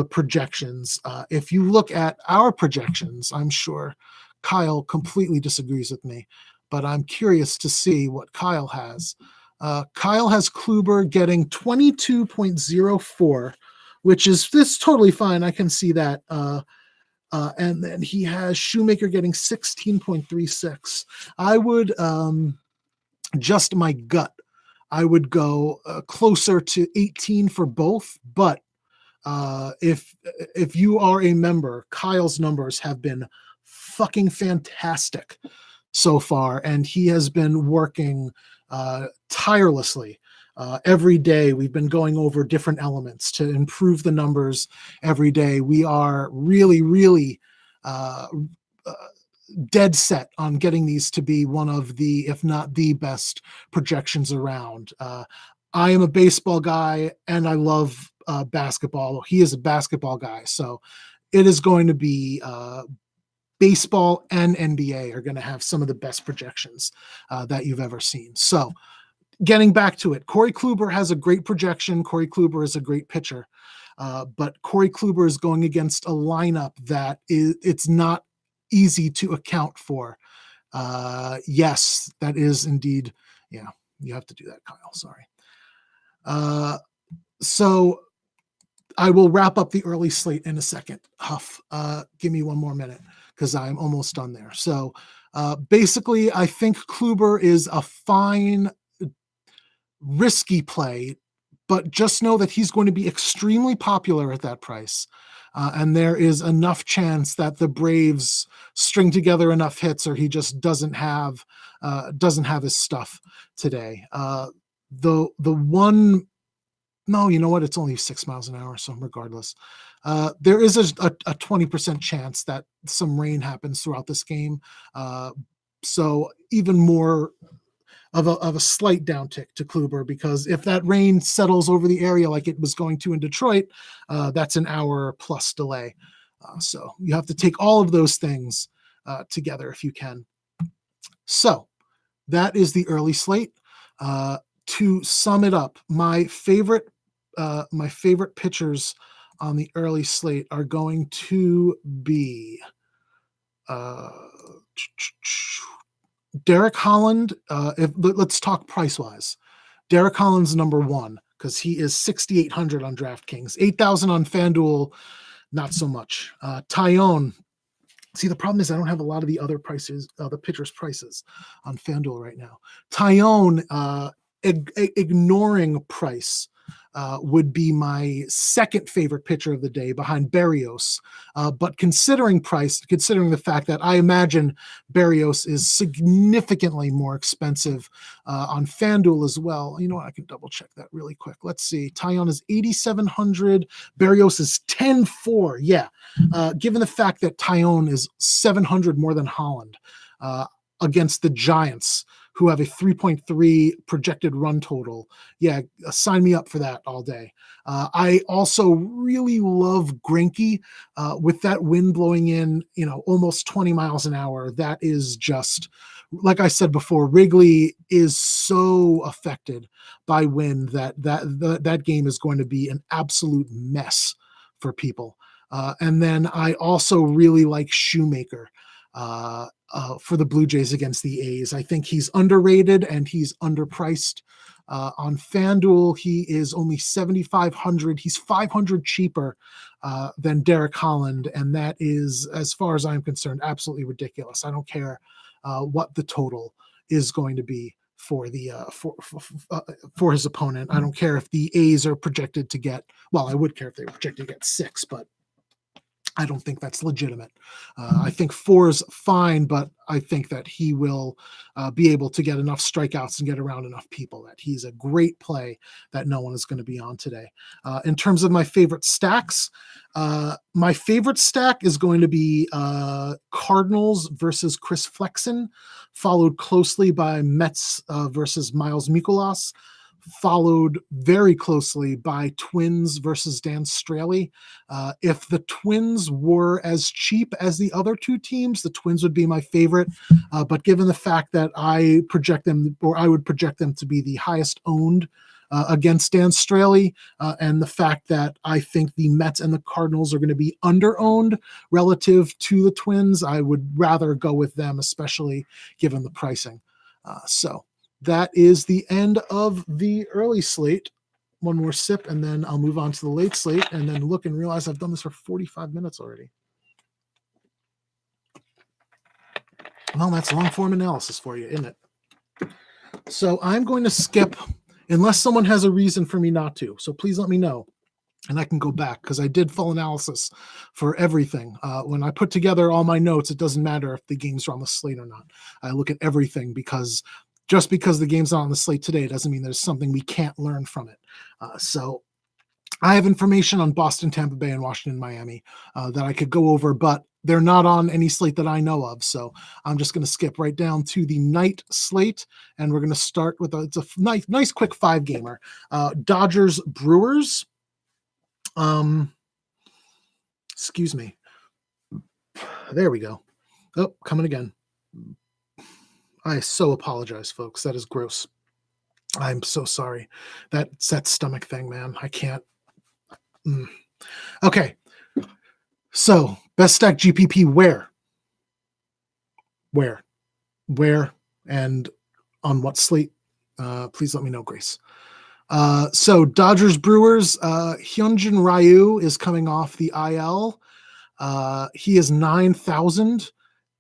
projections. If you look at our projections, I'm sure Kyle completely disagrees with me, but I'm curious to see what Kyle has. Kyle has Kluber getting 22.04, which is this totally fine. I can see that. And then he has Shoemaker getting 16.36. I would just my gut. I would go closer to 18 for both, but if you are a member, Kyle's numbers have been fucking fantastic so far, and he has been working tirelessly. Every day we've been going over different elements to improve the numbers every day. We are really, really dead set on getting these to be one of the, if not the best projections around. I am a baseball guy and I love basketball. He is a basketball guy. So it is going to be baseball and NBA are going to have some of the best projections that you've ever seen. So getting back to it, Corey Kluber has a great projection. Corey Kluber is a great pitcher. But Corey Kluber is going against a lineup that it's not easy to account for. Yes, that is indeed. Yeah, you have to do that, Kyle. Sorry. So I will wrap up the early slate in a second. Huff, give me one more minute because I'm almost done there. So basically, I think Kluber is a fine, risky play, but just know that he's going to be extremely popular at that price. And there is enough chance that the Braves string together enough hits, or he just doesn't have his stuff today. The one, no, you know what? It's only 6 miles an hour, so regardless, there is a 20% chance that some rain happens throughout this game. So even more of a slight downtick to Kluber, because if that rain settles over the area like it was going to in Detroit, that's an hour plus delay. So you have to take all of those things together if you can. So that is the early slate. To sum it up, my favorite pitchers on the early slate are going to be Derek Holland. Let's talk price wise. Derek Holland's number one because he is 6,800 on DraftKings, 8,000 on FanDuel, not so much. Tyone. See, the problem is I don't have a lot of the other prices, the pitchers' prices on FanDuel right now. Tyone, ignoring price, would be my second favorite pitcher of the day behind Berrios. But considering price, considering the fact that I imagine Berrios is significantly more expensive on FanDuel as well. You know what? I can double check that really quick. Let's see. Taillon is 8,700. Berrios is 10,400. Yeah. Given the fact that Taillon is 700 more than Holland against the Giants, who have a 3.3 projected run total. Yeah, sign me up for that all day. I also really love Greinke with that wind blowing in, almost 20 miles an hour. That is just, like I said before, Wrigley is so affected by wind that game is going to be an absolute mess for people. And then I also really like Shoemaker. For the Blue Jays against the A's. I think he's underrated and he's underpriced. On FanDuel, he is only 7,500. He's 500 cheaper than Derek Holland, and that is, as far as I'm concerned, absolutely ridiculous. I don't care what the total is going to be for the for his opponent. I don't care if the A's are projected to get. Well, I would care if they were projected to get 6, but I don't think that's legitimate. I think 4 is fine, but I think that he will be able to get enough strikeouts and get around enough people that he's a great play that no one is going to be on today. In terms of my favorite stacks, my favorite stack is going to be Cardinals versus Chris Flexen, followed closely by Mets versus Miles Mikolas, followed very closely by Twins versus Dan Straley. If the Twins were as cheap as the other two teams, the Twins would be my favorite. But given the fact that I would project them to be the highest owned against Dan Straley, and the fact that I think the Mets and the Cardinals are going to be under-owned relative to the Twins, I would rather go with them, especially given the pricing. So that is the end of the early slate. One more sip, and then I'll move on to the late slate, and then look and realize I've done this for 45 minutes already. Well, that's long-form analysis for you, isn't it? So I'm going to skip, unless someone has a reason for me not to. So please let me know, and I can go back, because I did full analysis for everything. When I put together all my notes, it doesn't matter if the games are on the slate or not. I look at everything, because just because the game's not on the slate today doesn't mean there's something we can't learn from it. So I have information on Boston, Tampa Bay, and Washington, Miami that I could go over, but they're not on any slate that I know of. So I'm just going to skip right down to the night slate, and we're going to start with it's a nice quick 5-gamer. Dodgers Brewers. Excuse me. There we go. Oh, coming again. I so apologize, folks. That is gross. I'm so sorry. That's that stomach thing, man. I can't. Okay. So, best stack GPP where? Where? And on what slate? Please let me know, Grace. So, Dodgers Brewers, Hyunjin Ryu is coming off the IL. He is 9,000,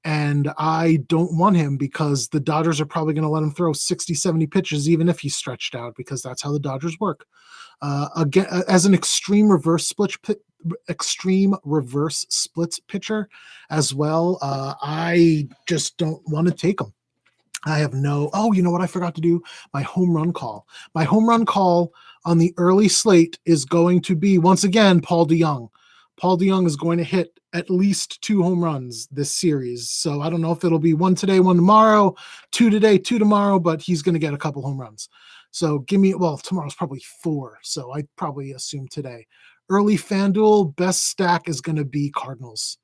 and I don't want him because the Dodgers are probably going to let him throw 60, 70 pitches, even if he's stretched out, because that's how the Dodgers work. Again, as an extreme reverse splits pitcher as well, I just don't want to take him. I have no. Oh, you know what? I forgot to do my home run call. My home run call on the early slate is going to be once again Paul DeJong. Paul DeJong is going to hit at least 2 home runs this series. So I don't know if it'll be 1 today, 1 tomorrow, 2 today, 2 tomorrow, but he's going to get a couple home runs. So tomorrow's probably 4. So I'd probably assume today. Early FanDuel, best stack is going to be Cardinals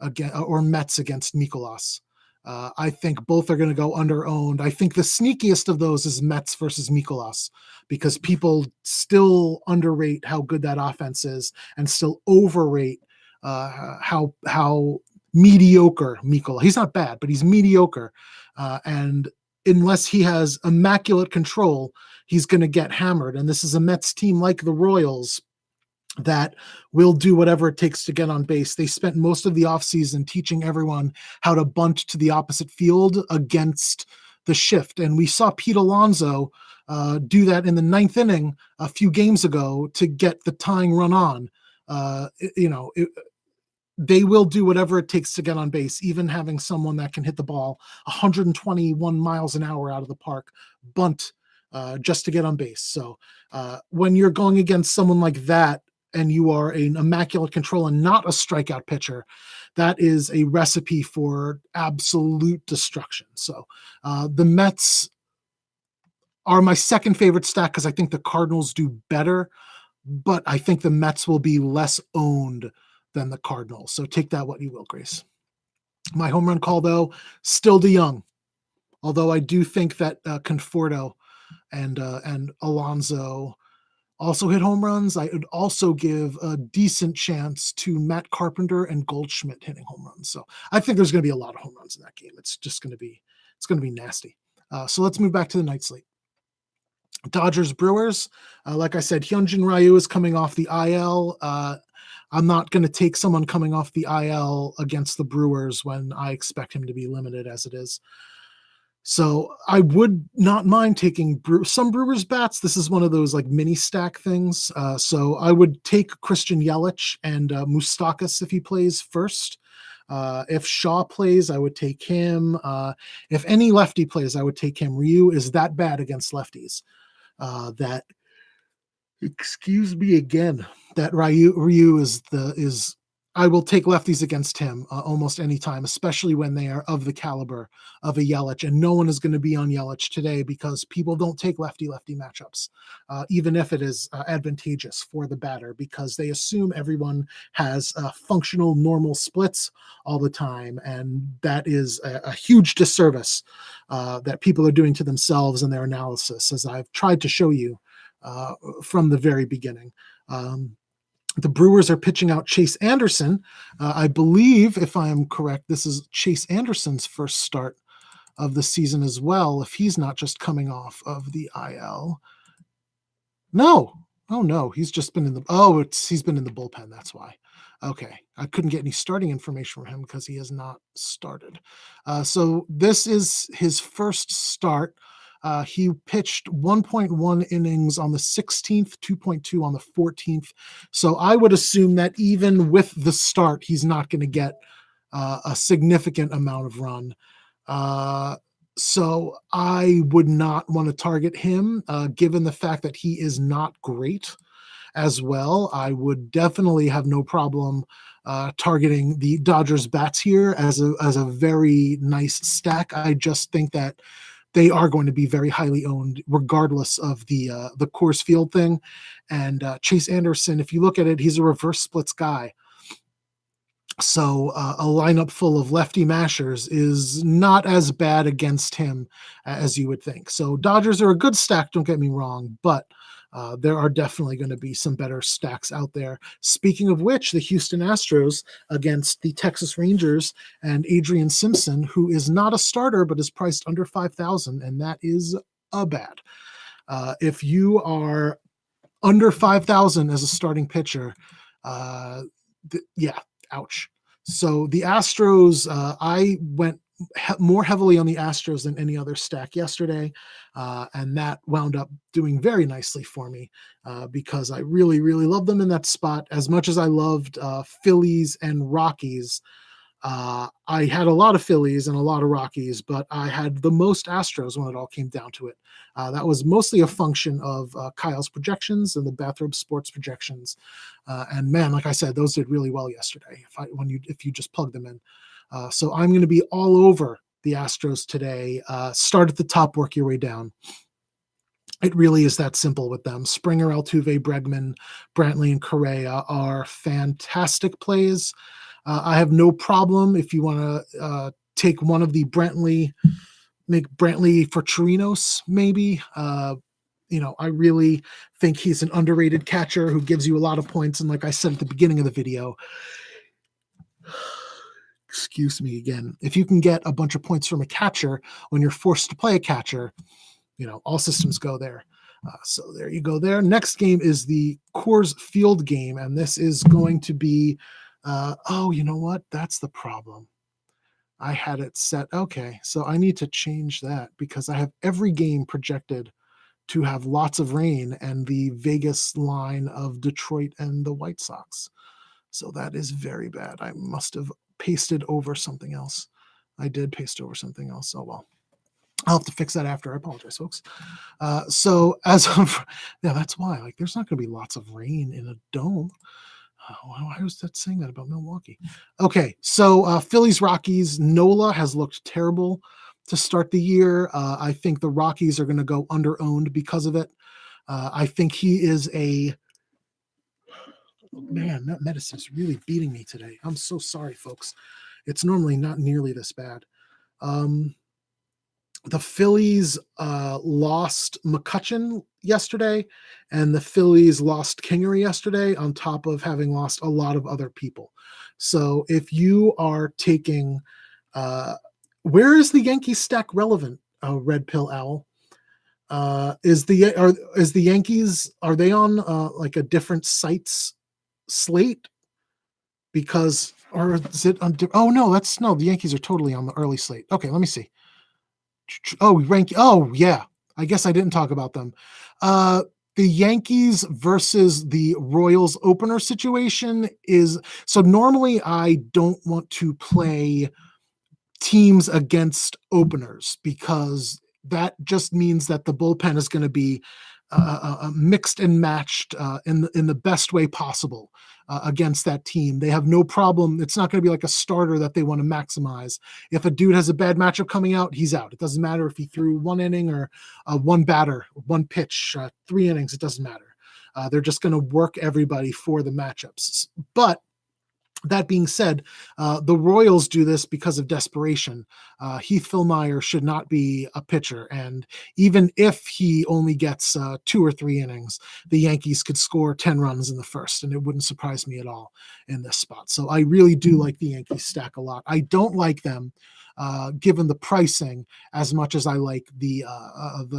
again or Mets against Mikolas. I think both are going to go under-owned. I think the sneakiest of those is Mets versus Mikolas because people still underrate how good that offense is and still overrate how mediocre Mikolas. He's not bad, but he's mediocre. And unless he has immaculate control, he's going to get hammered. And this is a Mets team like the Royals that will do whatever it takes to get on base. They spent most of the offseason teaching everyone how to bunt to the opposite field against the shift. And we saw Pete Alonso do that in the 9th inning a few games ago to get the tying run on. They will do whatever it takes to get on base, even having someone that can hit the ball 121 miles an hour out of the park, bunt just to get on base. So when you're going against someone like that, and you are an immaculate control and not a strikeout pitcher, that is a recipe for absolute destruction. So the Mets are my second favorite stack because I think the Cardinals do better, but I think the Mets will be less owned than the Cardinals. So take that what you will, Grace. My home run call, though, still DeJong. Although I do think that Conforto and Alonso also hit home runs. I would also give a decent chance to Matt Carpenter and Goldschmidt hitting home runs. So I think there's going to be a lot of home runs in that game. It's going to be nasty. So let's move back to the night slate. Dodgers Brewers. Like I said, Hyunjin Ryu is coming off the IL. I'm not going to take someone coming off the IL against the Brewers when I expect him to be limited as it is. So I would not mind taking some Brewers bats. This is one of those like mini stack things. So I would take Christian Yelich and Moustakas if he plays first. If Shaw plays, I would take him. If any lefty plays, I would take him. Ryu is that bad against lefties. Excuse me again, that Ryu is I will take lefties against him almost any time, especially when they are of the caliber of a Yelich. And no one is going to be on Yelich today because people don't take lefty-lefty matchups, even if it is advantageous for the batter, because they assume everyone has functional normal splits all the time. And that is a huge disservice that people are doing to themselves in their analysis, as I've tried to show you from the very beginning. The Brewers are pitching out Chase Anderson. I believe, if I am correct, this is Chase Anderson's first start of the season as well, if he's not just coming off of the IL. No. Oh, no. He's just been in the he's been in the bullpen. That's why. Okay. I couldn't get any starting information from him because he has not started. So this is his first start. He pitched 1.1 innings on the 16th, 2.2 on the 14th. So I would assume that even with the start, he's not going to get a significant amount of run. So I would not want to target him, given the fact that he is not great. as well. I would definitely have no problem targeting the Dodgers bats here as a very nice stack. I just think that they are going to be very highly owned, regardless of the Coors Field thing. And Chase Anderson, if you look at it, he's a reverse splits guy. So a lineup full of lefty mashers is not as bad against him as you would think. So Dodgers are a good stack, don't get me wrong, but there are definitely going to be some better stacks out there. Speaking of which, the Houston Astros against the Texas Rangers and Adrian Simpson, who is not a starter but is priced under 5,000, and that is a bad. If you are under 5,000 as a starting pitcher, yeah, ouch. So the Astros, I went more heavily on the Astros than any other stack yesterday, and that wound up doing very nicely for me because I really, really love them in that spot. As much as I loved Phillies and Rockies, I had a lot of Phillies and a lot of Rockies, but I had the most Astros when it all came down to it. That was mostly a function of Kyle's projections and the Bathrobe Sports projections. And man, like I said, those did really well yesterday if you just plug them in. So I'm going to be all over the Astros today. Start at the top, work your way down. It really is that simple with them. Springer, Altuve, Bregman, Brantley, and Correa are fantastic plays. I have no problem if you want to take one of the make Brantley for Chirinos, maybe. I really think he's an underrated catcher who gives you a lot of points. And like I said at the beginning of the video, excuse me again, if you can get a bunch of points from a catcher when you're forced to play a catcher, all systems go there. So there you go there. Next game is the Coors Field game, and this is going to be you know what? That's the problem. I had it set. Okay, so I need to change that because I have every game projected to have lots of rain and the Vegas line of Detroit and the White Sox. So that is very bad. I must have pasted over something else. I did paste over something else. Oh, well. I'll have to fix that after. I apologize, folks. So as of, yeah, that's why. There's not going to be lots of rain in a dome. Why was that saying that about Milwaukee? Okay, so Phillies Rockies. Nola has looked terrible to start the year. I think the Rockies are going to go under-owned because of it. I think he is man, that medicine is really beating me today. I'm so sorry, folks. It's normally not nearly this bad. The Phillies lost McCutchen yesterday, and the Phillies lost Kingery yesterday, on top of having lost a lot of other people. So if you are taking, where is the Yankee stack relevant? Red Pill Owl. Is the Yankees, are they on like a different sites slate? Because, or is it on? Oh no, the Yankees are totally on the early slate. Okay, let me see. Yeah. I guess I didn't talk about them. The Yankees versus the Royals opener situation is, so normally I don't want to play teams against openers because that just means that the bullpen is going to be mixed and matched in the best way possible against that team. They have no problem. It's not going to be like a starter that they want to maximize. If a dude has a bad matchup coming out, he's out. It doesn't matter if he threw one inning or one batter, one pitch, 3 innings. It doesn't matter. They're just going to work everybody for the matchups. But that being said, the Royals do this because of desperation. Heath Fillmyer should not be a pitcher, and even if he only gets 2 or 3 innings, the Yankees could score 10 runs in the first, and it wouldn't surprise me at all in this spot. So I really do like the Yankees stack a lot. I don't like them, given the pricing, as much as I like the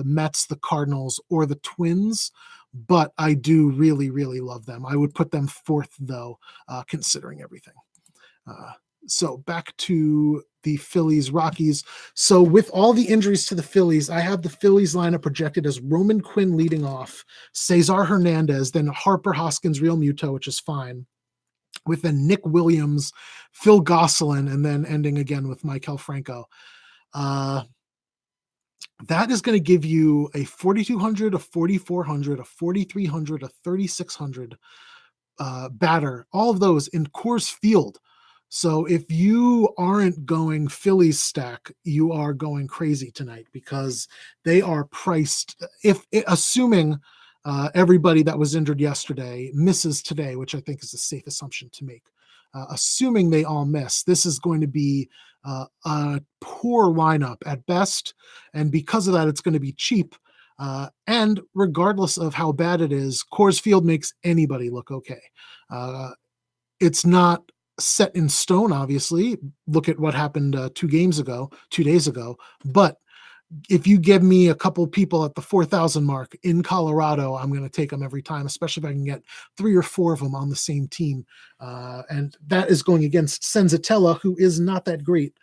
Mets, the Cardinals, or the Twins. But I do really, really love them. I would put them 4th, though, considering everything. So back to the Phillies Rockies. So with all the injuries to the Phillies, I have the Phillies lineup projected as Roman Quinn leading off, Cesar Hernandez, then Harper, Hoskins, Real Muto, which is fine, with then Nick Williams, Phil Gosselin, and then ending again with Maikel Franco. That is going to give you a 4,200, a 4,400, a 4,300, a 3,600 batter, all of those in Coors Field. So if you aren't going Phillies stack, you are going crazy tonight because they are priced. If assuming everybody that was injured yesterday misses today, which I think is a safe assumption to make, assuming they all miss, this is going to be a poor lineup at best, and because of that, it's going to be cheap. And regardless of how bad it is, Coors Field makes anybody look okay. Uh, it's not set in stone, obviously. Look at what happened 2 days ago. But if you give me a couple people at the 4,000 mark in Colorado, I'm going to take them every time, especially if I can get 3 or 4 of them on the same team. And that is going against Senzatella, who is not that great.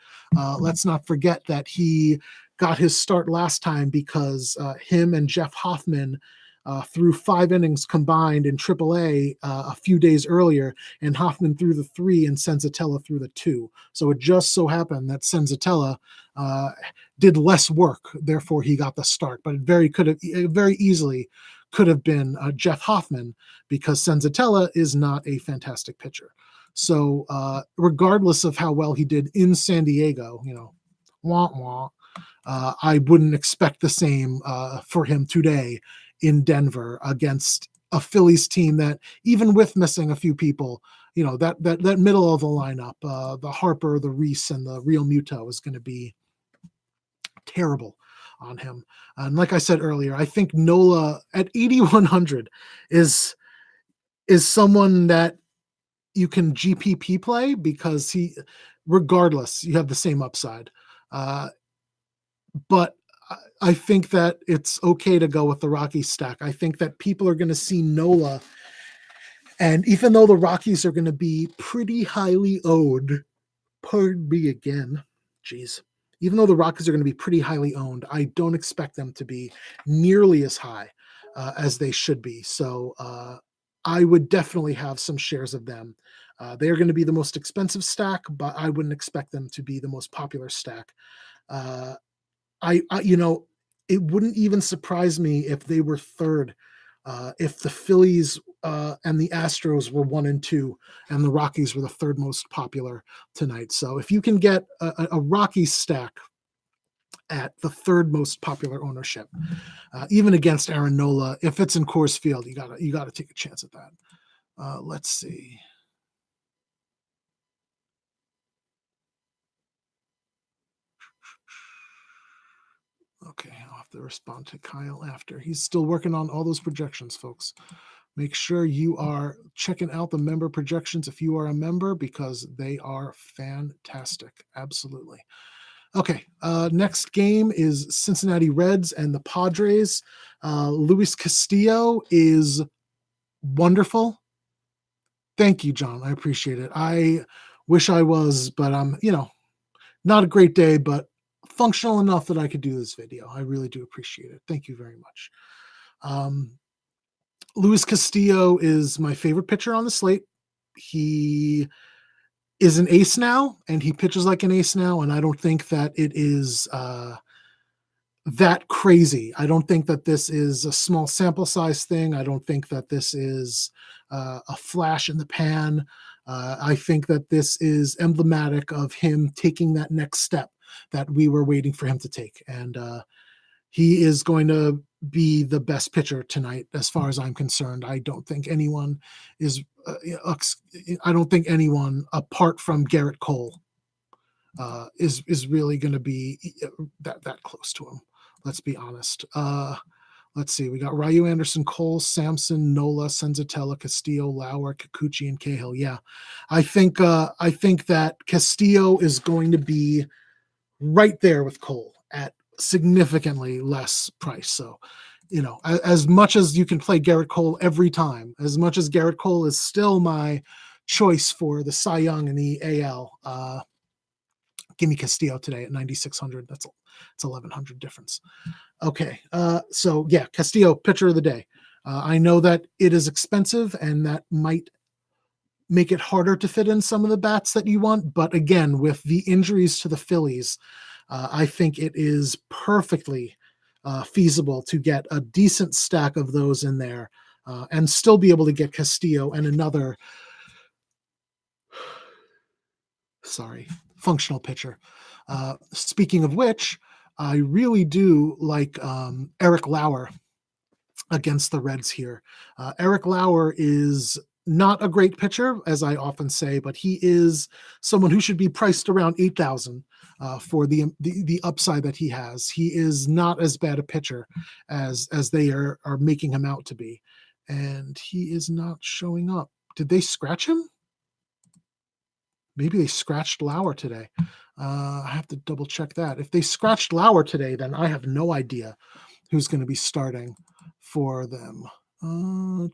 Let's not forget that he got his start last time because him and Jeff Hoffman threw 5 innings combined in AAA a few days earlier, and Hoffman threw the 3 and Senzatella threw the 2. So it just so happened that Senzatella did less work, therefore he got the start. But it very easily could have been Jeff Hoffman because Senzatella is not a fantastic pitcher. So regardless of how well he did in San Diego, wah wah, I wouldn't expect the same for him today in Denver against a Phillies team that, even with missing a few people, that middle of the lineup, the Harper, the Reese, and the Real Muto is going to be terrible on him. And like I said earlier, I think Nola at 8,100 is someone that you can GPP play because regardless, you have the same upside. But I think that it's okay to go with the Rockies stack. I think that people are going to see Nola, and even though the Rockies are going to be pretty highly owned, pardon me again, geez, even though the Rockies are going to be pretty highly owned, I don't expect them to be nearly as high as they should be. So I would definitely have some shares of them. They are going to be the most expensive stack, but I wouldn't expect them to be the most popular stack. It wouldn't even surprise me if they were third, if the Phillies and the Astros were 1 and 2, and the Rockies were the third most popular tonight. So if you can get a Rockies stack at the third most popular ownership, even against Aaron Nola, if it's in Coors Field, you gotta take a chance at that. Let's see. Okay, I'll have to respond to Kyle after. He's still working on all those projections, folks. Make sure you are checking out the member projections if you are a member, because they are fantastic. Absolutely. Okay, next game is Cincinnati Reds and the Padres. Luis Castillo is wonderful. Thank you, John. I appreciate it. I wish I was, but I'm, not a great day, but functional enough that I could do this video. I really do appreciate it. Thank you very much. Luis Castillo is my favorite pitcher on the slate. He is an ace now, and he pitches like an ace now, and I don't think that it is that crazy. I don't think that this is a small sample size thing. I don't think that this is a flash in the pan. I think that this is emblematic of him taking that next step that we were waiting for him to take. And he is going to be the best pitcher tonight, as far as I'm concerned. I don't think anyone apart from Garrett Cole is really going to be that close to him. Let's be honest. Let's see. We got Ryu, Anderson, Cole, Sampson, Nola, Senzatella, Castillo, Lauer, Kikuchi, and Cahill. Yeah, I think that Castillo is going to be right there with Cole at significantly less price. So, as much as you can play Garrett Cole every time, as much as Garrett Cole is still my choice for the Cy Young and the AL, give me Castillo today at 9,600. It's 1,100 difference. Okay. So yeah, Castillo, pitcher of the day. I know that it is expensive, and that might make it harder to fit in some of the bats that you want. But again, with the injuries to the Phillies, I think it is perfectly feasible to get a decent stack of those in there and still be able to get Castillo and another, sorry, functional pitcher. Speaking of which, I really do like Eric Lauer against the Reds here. Eric Lauer is not a great pitcher, as I often say, but he is someone who should be priced around 8,000 for the upside that he has. He is not as bad a pitcher as they are making him out to be, and he is not showing up. Did they scratch him? Maybe they scratched Lauer today. I have to double check that. If they scratched Lauer today, then I have no idea who's going to be starting for them. Oh,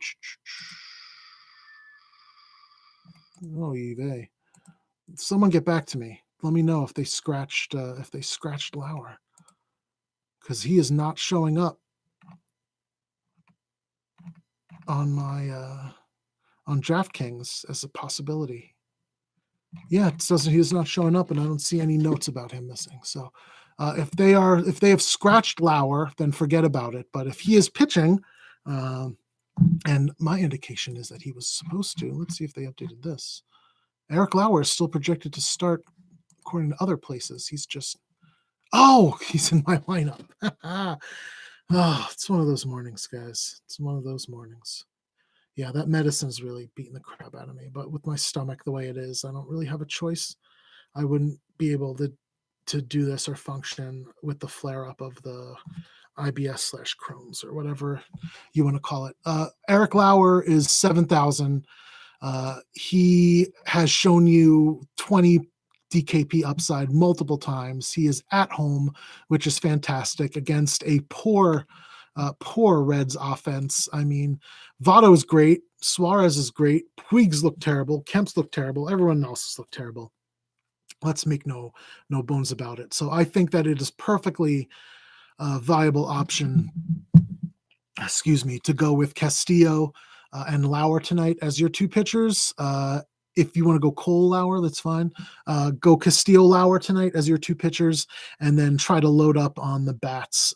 they. Someone get back to me. Let me know if they scratched Lauer, because he is not showing up on my on DraftKings as a possibility. Yeah, it doesn't. He is not showing up, and I don't see any notes about him missing. So, if they have scratched Lauer, then forget about it. But if he is pitching, and my indication is that he was supposed to. Let's see if they updated this. Eric Lauer is still projected to start, according to other places. He's just. Oh, he's in my lineup. Oh, it's one of those mornings, guys. It's one of those mornings. Yeah, that medicine's really beating the crap out of me. But with my stomach the way it is, I don't really have a choice. I wouldn't be able to do this or function with the flare up of the IBS/Crohn's or whatever you want to call it. Eric Lauer is 7,000. He has shown you 20 DKP upside multiple times. He is at home, which is fantastic against a poor Reds offense. I mean, Votto is great. Suarez is great. Puig's look terrible. Kemp's look terrible. Everyone else has looked terrible. Let's make no bones about it. So I think that it is perfectly viable option, to go with Castillo and Lauer tonight as your two pitchers. If you want to go Cole Lauer, that's fine. Go Castillo Lauer tonight as your two pitchers, and then try to load up on the bats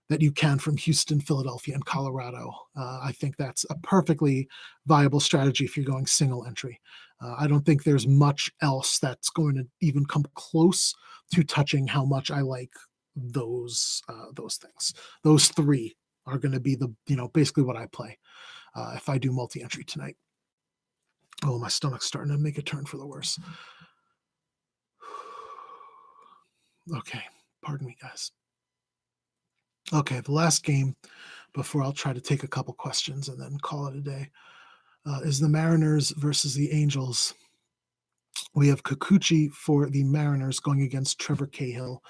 that you can from Houston, Philadelphia, and Colorado. I think that's a perfectly viable strategy if you're going single entry. I don't think there's much else that's going to even come close to touching how much I like those things. Those three are going to be basically what I play if I do multi-entry tonight. Oh, my stomach's starting to make a turn for the worse. Okay, pardon me, guys. Okay, the last game before I'll try to take a couple questions and then call it a day is the Mariners versus the Angels. We have Kikuchi for the Mariners going against Trevor Cahill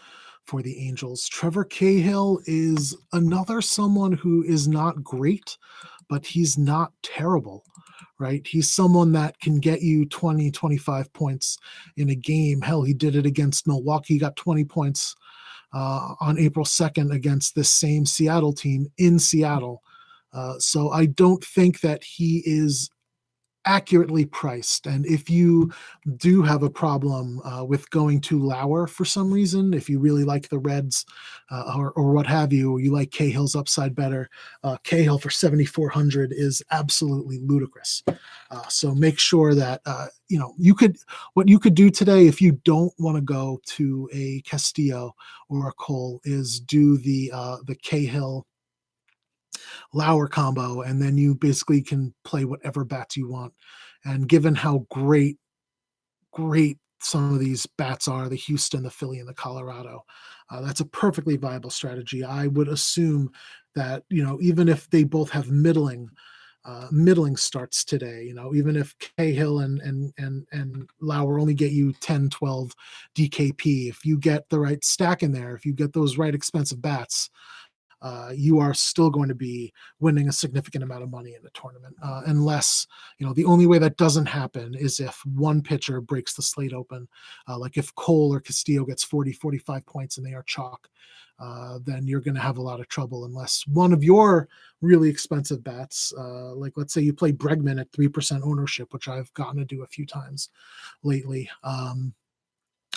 for the Angels. Trevor Cahill is another someone who is not great, but he's not terrible, right? He's someone that can get you 20, 25 points in a game. Hell, he did it against Milwaukee, got 20 points on April 2nd against this same Seattle team in Seattle. So I don't think that he is accurately priced. And if you do have a problem with going to Lauer for some reason, if you really like the Reds or what have you, or you like Cahill's upside better, Cahill for 7,400 is absolutely ludicrous. So make sure that what you could do today if you don't want to go to a Castillo or a Cole is do the Cahill Lauer combo, and then you basically can play whatever bats you want. And given how great some of these bats are, the Houston, the Philly, and the Colorado, that's a perfectly viable strategy. I would assume that, even if they both have middling starts today, even if Cahill and Lauer only get you 10, 12 DKP, if you get the right stack in there, if you get those right expensive bats, you are still going to be winning a significant amount of money in the tournament. Unless, the only way that doesn't happen is if one pitcher breaks the slate open. Like if Cole or Castillo gets 40, 45 points and they are chalk, then you're going to have a lot of trouble unless one of your really expensive bats, like let's say you play Bregman at 3% ownership, which I've gotten to do a few times lately.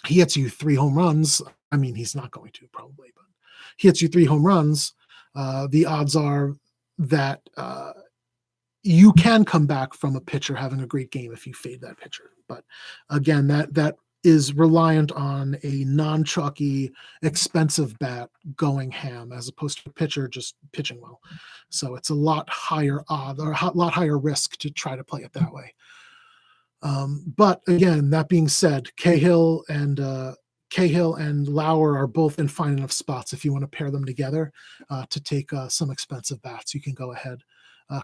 he hits you 3 home runs. I mean, he's not going to probably, but he hits you 3 home runs. The odds are that you can come back from a pitcher having a great game if you fade that pitcher. But again, that is reliant on a non-chalky, expensive bat going ham as opposed to a pitcher just pitching well. So it's a lot higher odd or a lot higher risk to try to play it that way. But again, that being said, Cahill and Lauer are both in fine enough spots. If you want to pair them together to take some expensive bats, you can go ahead.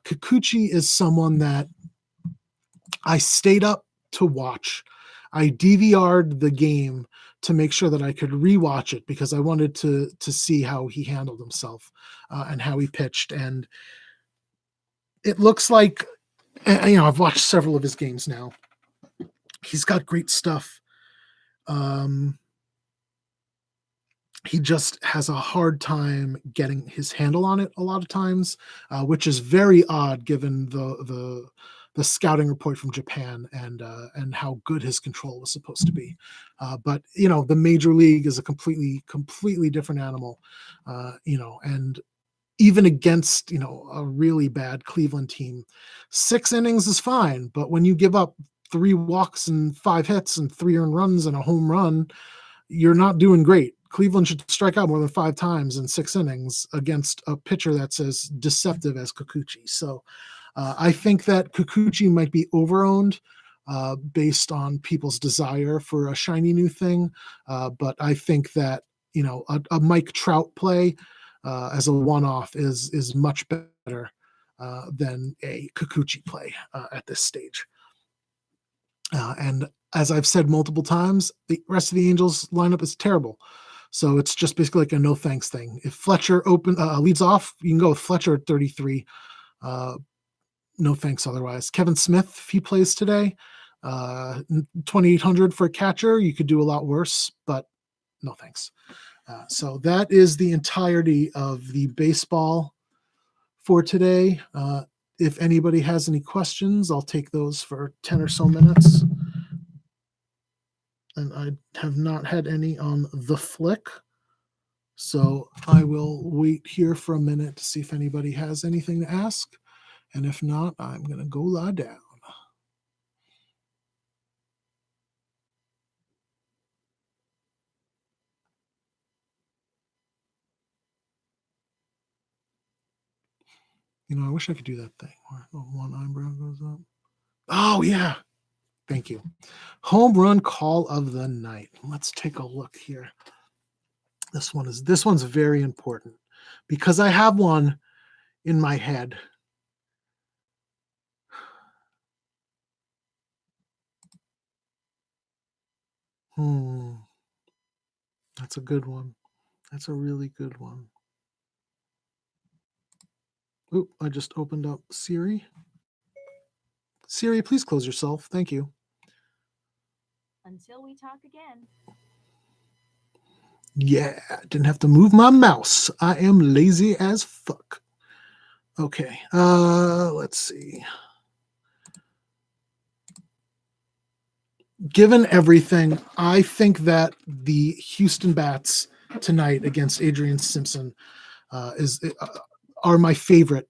Kikuchi is someone that I stayed up to watch. I DVR'd the game to make sure that I could rewatch it because I wanted to see how he handled himself and how he pitched. And it looks like, I've watched several of his games now. He's got great stuff. He just has a hard time getting his handle on it a lot of times, which is very odd given the scouting report from Japan and how good his control was supposed to be. But the major league is a completely different animal, and even against a really bad Cleveland team, 6 innings is fine. But when you give up 3 walks and 5 hits and 3 earned runs and a home run, you're not doing great. Cleveland should strike out more than 5 times in 6 innings against a pitcher that's as deceptive as Kikuchi. So I think that Kikuchi might be overowned based on people's desire for a shiny new thing. But I think that, a Mike Trout play as a one-off is much better than a Kikuchi play at this stage. And as I've said multiple times, the rest of the Angels lineup is terrible. So it's just basically like a no thanks thing. If Fletcher leads off, you can go with Fletcher at 33. No thanks otherwise. Kevin Smith, if he plays today, 2,800 for a catcher, you could do a lot worse, but no thanks. So that is the entirety of the baseball for today. If anybody has any questions, I'll take those for 10 or so minutes. And I have not had any on the flick. So I will wait here for a minute to see if anybody has anything to ask. And if not, I'm going to go lie down. I wish I could do that thing where one eyebrow goes up. Oh, yeah. Thank you. Home run call of the night. Let's take a look here. This one's very important because I have one in my head. That's a good one. That's a really good one. Oop, I just opened up Siri. Siri, please close yourself. Thank you. Until we talk again. Yeah, didn't have to move my mouse. I am lazy as fuck. Okay, let's see. Given everything, I think that the Houston Bats tonight against Adrian Simpson are my favorite.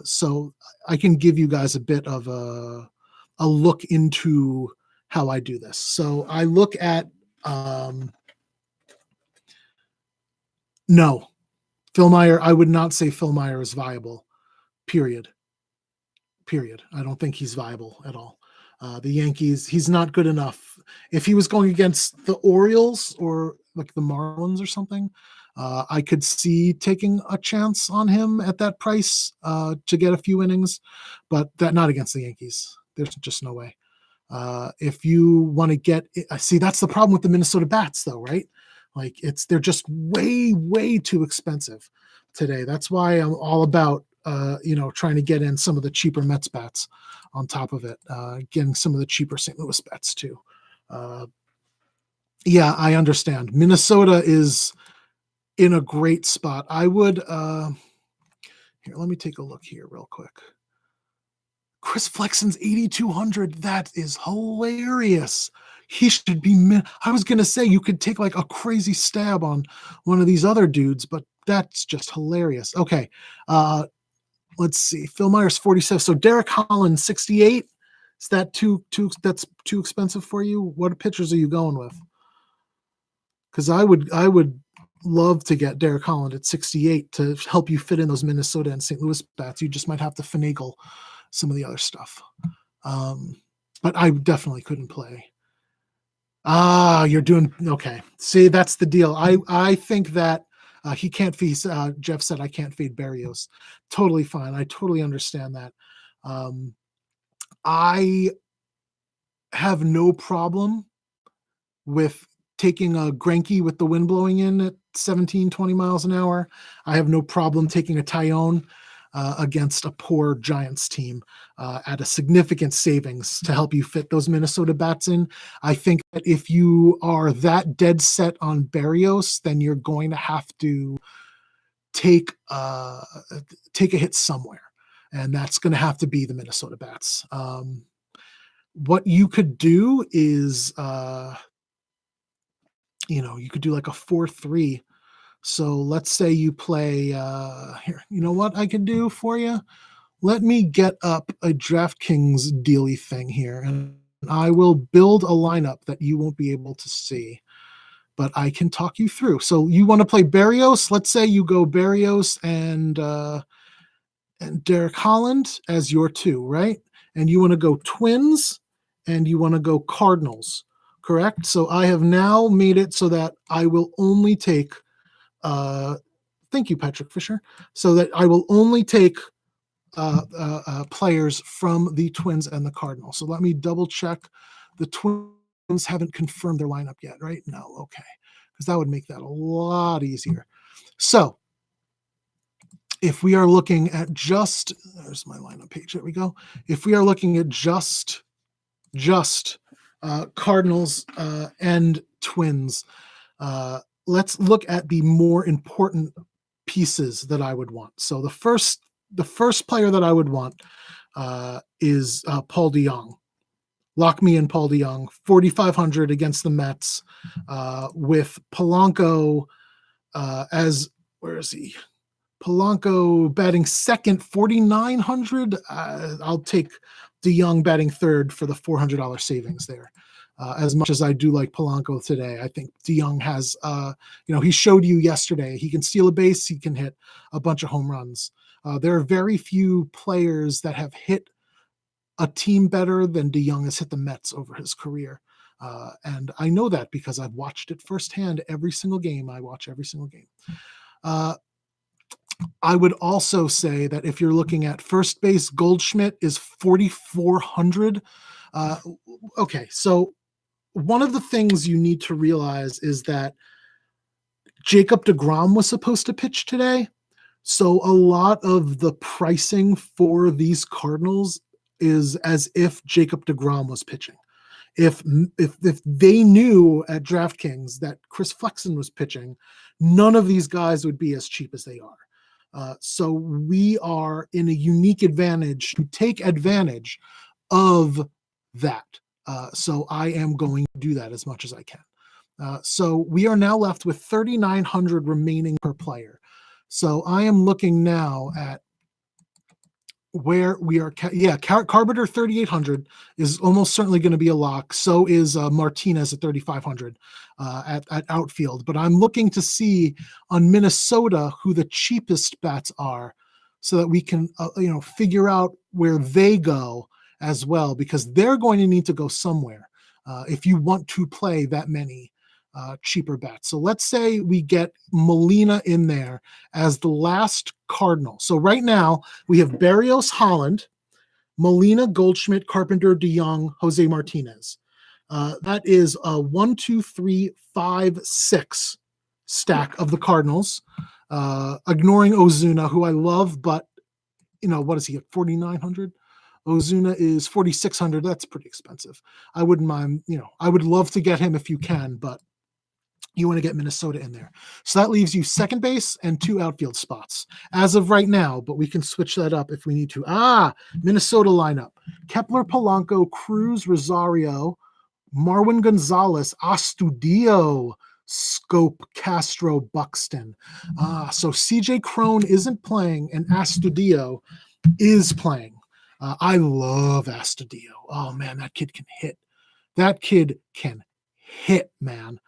So I can give you guys a bit of a look into how I do this. So I look at no, Phil Meyer. I would not say Phil Meyer is viable. Period. I don't think he's viable at all. The Yankees, he's not good enough. If he was going against the Orioles or like the Marlins or something, I could see taking a chance on him at that price to get a few innings, but not against the Yankees. There's just no way. If you want to get, see, that's the problem with the Minnesota Bats, though, right? Like they're just way too expensive today. That's why I'm all about trying to get in some of the cheaper Mets bats on top of it, getting some of the cheaper St. Louis bats too. Yeah, I understand. Minnesota is in a great spot. I would here, let me take a look here real quick. Chris Flexen's 8,200. That is hilarious. He should be. I was gonna say you could take like a crazy stab on one of these other dudes, but that's just hilarious. Okay, uh, let's see. Phil Myers 47. So Derek Holland 68. Is that too? That's too expensive for you? What pitchers are you going with? Because I would love to get Derek Holland at 68 to help you fit in those Minnesota and St. Louis bats. You just might have to finagle some of the other stuff. Um, but I definitely couldn't play. Ah, you're doing okay. See, that's the deal. I think that he can't feed. Jeff said I can't feed Barrios. Totally fine. I totally understand that. Um, I have no problem with taking a Greinke with the wind blowing in at 17, 20 miles an hour. I have no problem taking a Tyone against a poor Giants team at a significant savings to help you fit those Minnesota bats in. I think that if you are that dead set on Barrios, then you're going to have to take take a hit somewhere, and that's going to have to be the Minnesota bats. What you could do is you could do like a 4-3. So let's say you play here. You know what I can do for you? Let me get up a DraftKings dealy thing here, and I will build a lineup that you won't be able to see, but I can talk you through. So you want to play Barrios? Let's say you go Barrios and Derek Holland as your two, right? And you want to go Twins and you want to go Cardinals, correct? So I have now made it so that I will only take thank you, Patrick Fisher, so that I will only take players from the Twins and the Cardinals. So let me double check. The Twins haven't confirmed their lineup yet, right? No, okay, because that would make that a lot easier. So if we are looking at there's my lineup page. There we go. If we are looking at just Cardinals and Twins, let's look at the more important pieces that I would want. So the first player that I would want is Paul DeJong. Lock me in, Paul DeJong, 4,500 against the Mets, with Polanco as where is he? Polanco batting second, 4,900. I'll take DeJong batting third for the $400 savings there. As much as I do like Polanco today, I think DeJong has, he showed you yesterday, he can steal a base, he can hit a bunch of home runs. There are very few players that have hit a team better than DeJong has hit the Mets over his career. And I know that because I've watched it firsthand every single game. I watch every single game. I would also say that if you're looking at first base, Goldschmidt is 4,400. Okay, so one of the things you need to realize is that Jacob deGrom was supposed to pitch today. So a lot of the pricing for these Cardinals is as if Jacob deGrom was pitching. If they knew at DraftKings that Chris Flexen was pitching, none of these guys would be as cheap as they are. So we are in a unique advantage to take advantage of that. So I am going to do that as much as I can. So we are now left with 3,900 remaining per player. So I am looking now at where we are. Carpenter 3,800 is almost certainly going to be a lock. So is Martinez at 3,500 at outfield. But I'm looking to see on Minnesota who the cheapest bats are, so that we can figure out where they go as well, because they're going to need to go somewhere if you want to play that many cheaper bats. So let's say we get Molina in there as the last Cardinal. So right now we have Barrios, Holland, Molina, Goldschmidt, Carpenter, DeJong, Jose Martinez. That is a 1, 2, 3, 5, 6 stack of the Cardinals, ignoring Ozuna, who I love, but what is he at 4,900? Ozuna is 4,600. That's pretty expensive. I wouldn't mind, I would love to get him if you can, but you want to get Minnesota in there. So that leaves you second base and 2 outfield spots as of right now, but we can switch that up if we need to. Minnesota lineup: Kepler, Polanco, Cruz, Rosario, Marwin Gonzalez, Astudio, Scope, Castro, Buxton. So CJ Crone isn't playing, and Astudio is playing. I love Astudio. Oh man, that kid can hit. That kid can hit, man.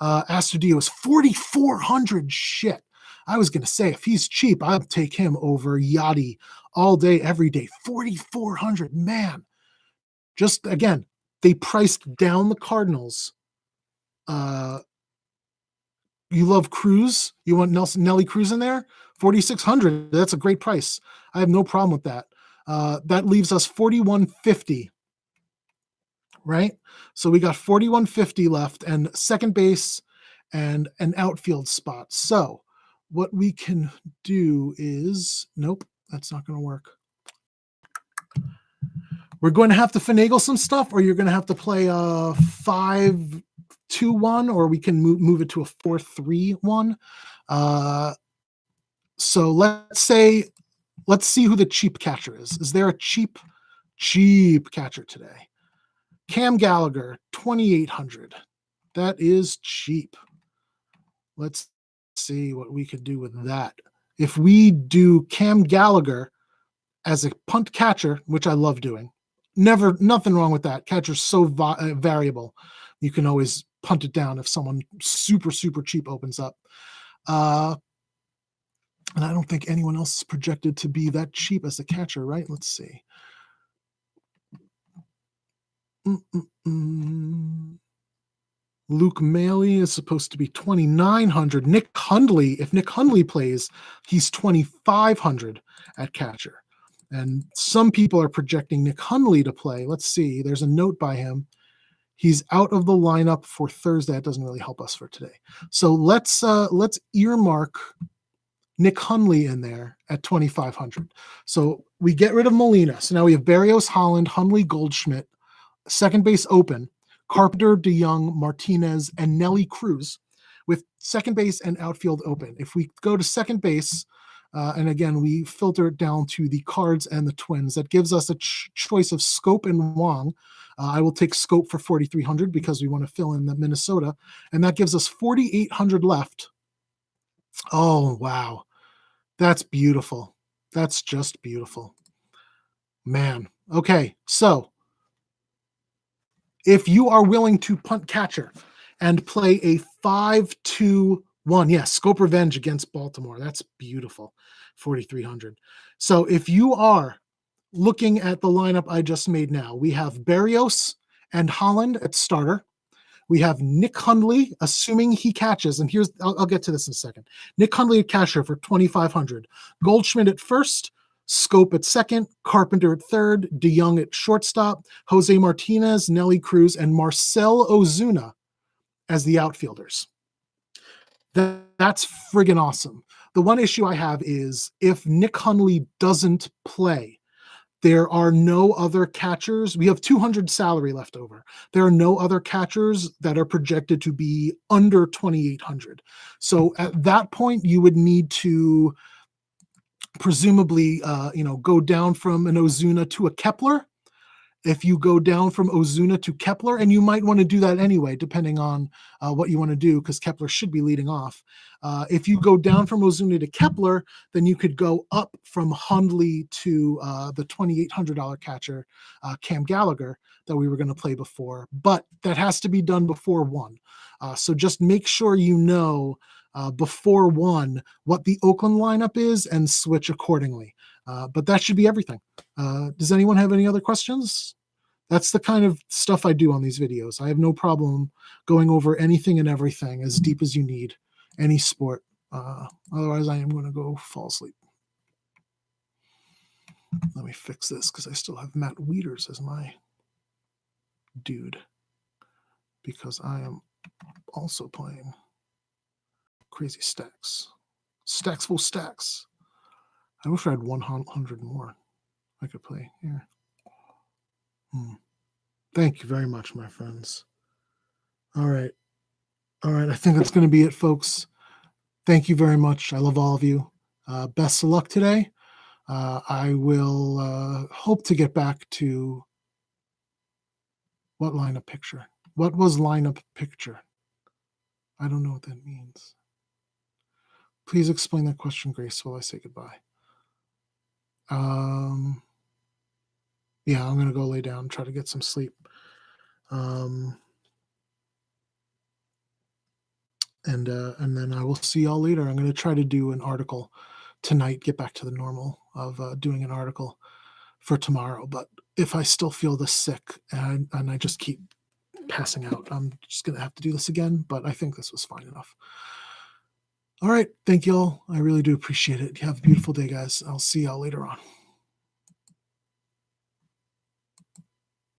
Astudio is 4,400. Shit. I was gonna say if he's cheap, I'll take him over Yachty all day, every day. 4,400, man. Just again, they priced down the Cardinals. You love Cruz? You want Nelly Cruz in there? 4,600. That's a great price. I have no problem with that. That leaves us 4,150, right? So we got 4,150 left, and second base and an outfield spot. So what we can do is, nope, that's not going to work. We're going to have to finagle some stuff, or you're going to have to play a 5-2-1, or we can move it to a 4-3-1. So let's see who the cheap catcher is. Is there a cheap catcher today? Cam Gallagher, 2,800. That is cheap. Let's see what we could do with that. If we do Cam Gallagher as a punt catcher, which I love doing, nothing wrong with that. Catcher's so variable. You can always punt it down if someone super, super cheap opens up. And I don't think anyone else is projected to be that cheap as the catcher, right? Let's see. Luke Maley is supposed to be 2,900. Nick Hundley, if Nick Hundley plays, he's 2,500 at catcher. And some people are projecting Nick Hundley to play. Let's see. There's a note by him. He's out of the lineup for Thursday. That doesn't really help us for today. So let's earmark Nick Hundley in there at 2,500. So we get rid of Molina. So now we have Berrios, Holland, Hundley, Goldschmidt, second base open, Carpenter, DeYoung, Martinez, and Nelly Cruz, with second base and outfield open. If we go to second base, and again, we filter it down to the Cards and the Twins, that gives us a choice of Scope and Wong. I will take Scope for 4,300 because we want to fill in the Minnesota, and that gives us 4,800 left. Oh, wow. That's beautiful. That's just beautiful. Man. Okay, so if you are willing to punt catcher and play a 5-2-1, yes, Scope Revenge against Baltimore. That's beautiful. 4,300. So if you are looking at the lineup I just made now, we have Berrios and Holland at starter. We have Nick Hundley, assuming he catches, and I'll get to this in a second. Nick Hundley at catcher for 2,500. Goldschmidt at first, Scope at second, Carpenter at third, DeYoung at shortstop, Jose Martinez, Nelly Cruz, and Marcell Ozuna as the outfielders. That's friggin' awesome. The one issue I have is if Nick Hundley doesn't play, there are no other catchers. We have 200 salary left over. There are no other catchers that are projected to be under 2,800. So at that point, you would need to presumably, go down from an Ozuna to a Kepler. If you go down from Ozuna to Kepler, and you might want to do that anyway, depending on what you want to do, because Kepler should be leading off. If you go down from Ozuna to Kepler, then you could go up from Hundley to the $2,800 catcher, Cam Gallagher, that we were going to play before. But that has to be done before 1. So just make sure you know before 1 what the Oakland lineup is and switch accordingly. But that should be everything. Does anyone have any other questions? That's the kind of stuff I do on these videos. I have no problem going over anything and everything as deep as you need, any sport. Otherwise, I am going to go fall asleep. Let me fix this because I still have Matt Wieters as my dude, because I am also playing Crazy Stacks. Stacks full stacks. I wish I had 100 more I could play here. Thank you very much, my friends. All right. I think that's going to be it, folks. Thank you very much. I love all of you. Best of luck today. I will hope to get back to what lineup picture? What was lineup picture? I don't know what that means. Please explain that question, Grace, while I say goodbye. Um, yeah, I'm gonna go lay down, try to get some sleep. Um, and then I will see y'all later. I'm gonna try to do an article tonight, get back to the normal of doing an article for tomorrow. But if I still feel this sick and I just keep passing out, I'm just gonna have to do this again. But I think this was fine enough. All right, thank y'all. I really do appreciate it. You have a beautiful day, guys. I'll see y'all later on.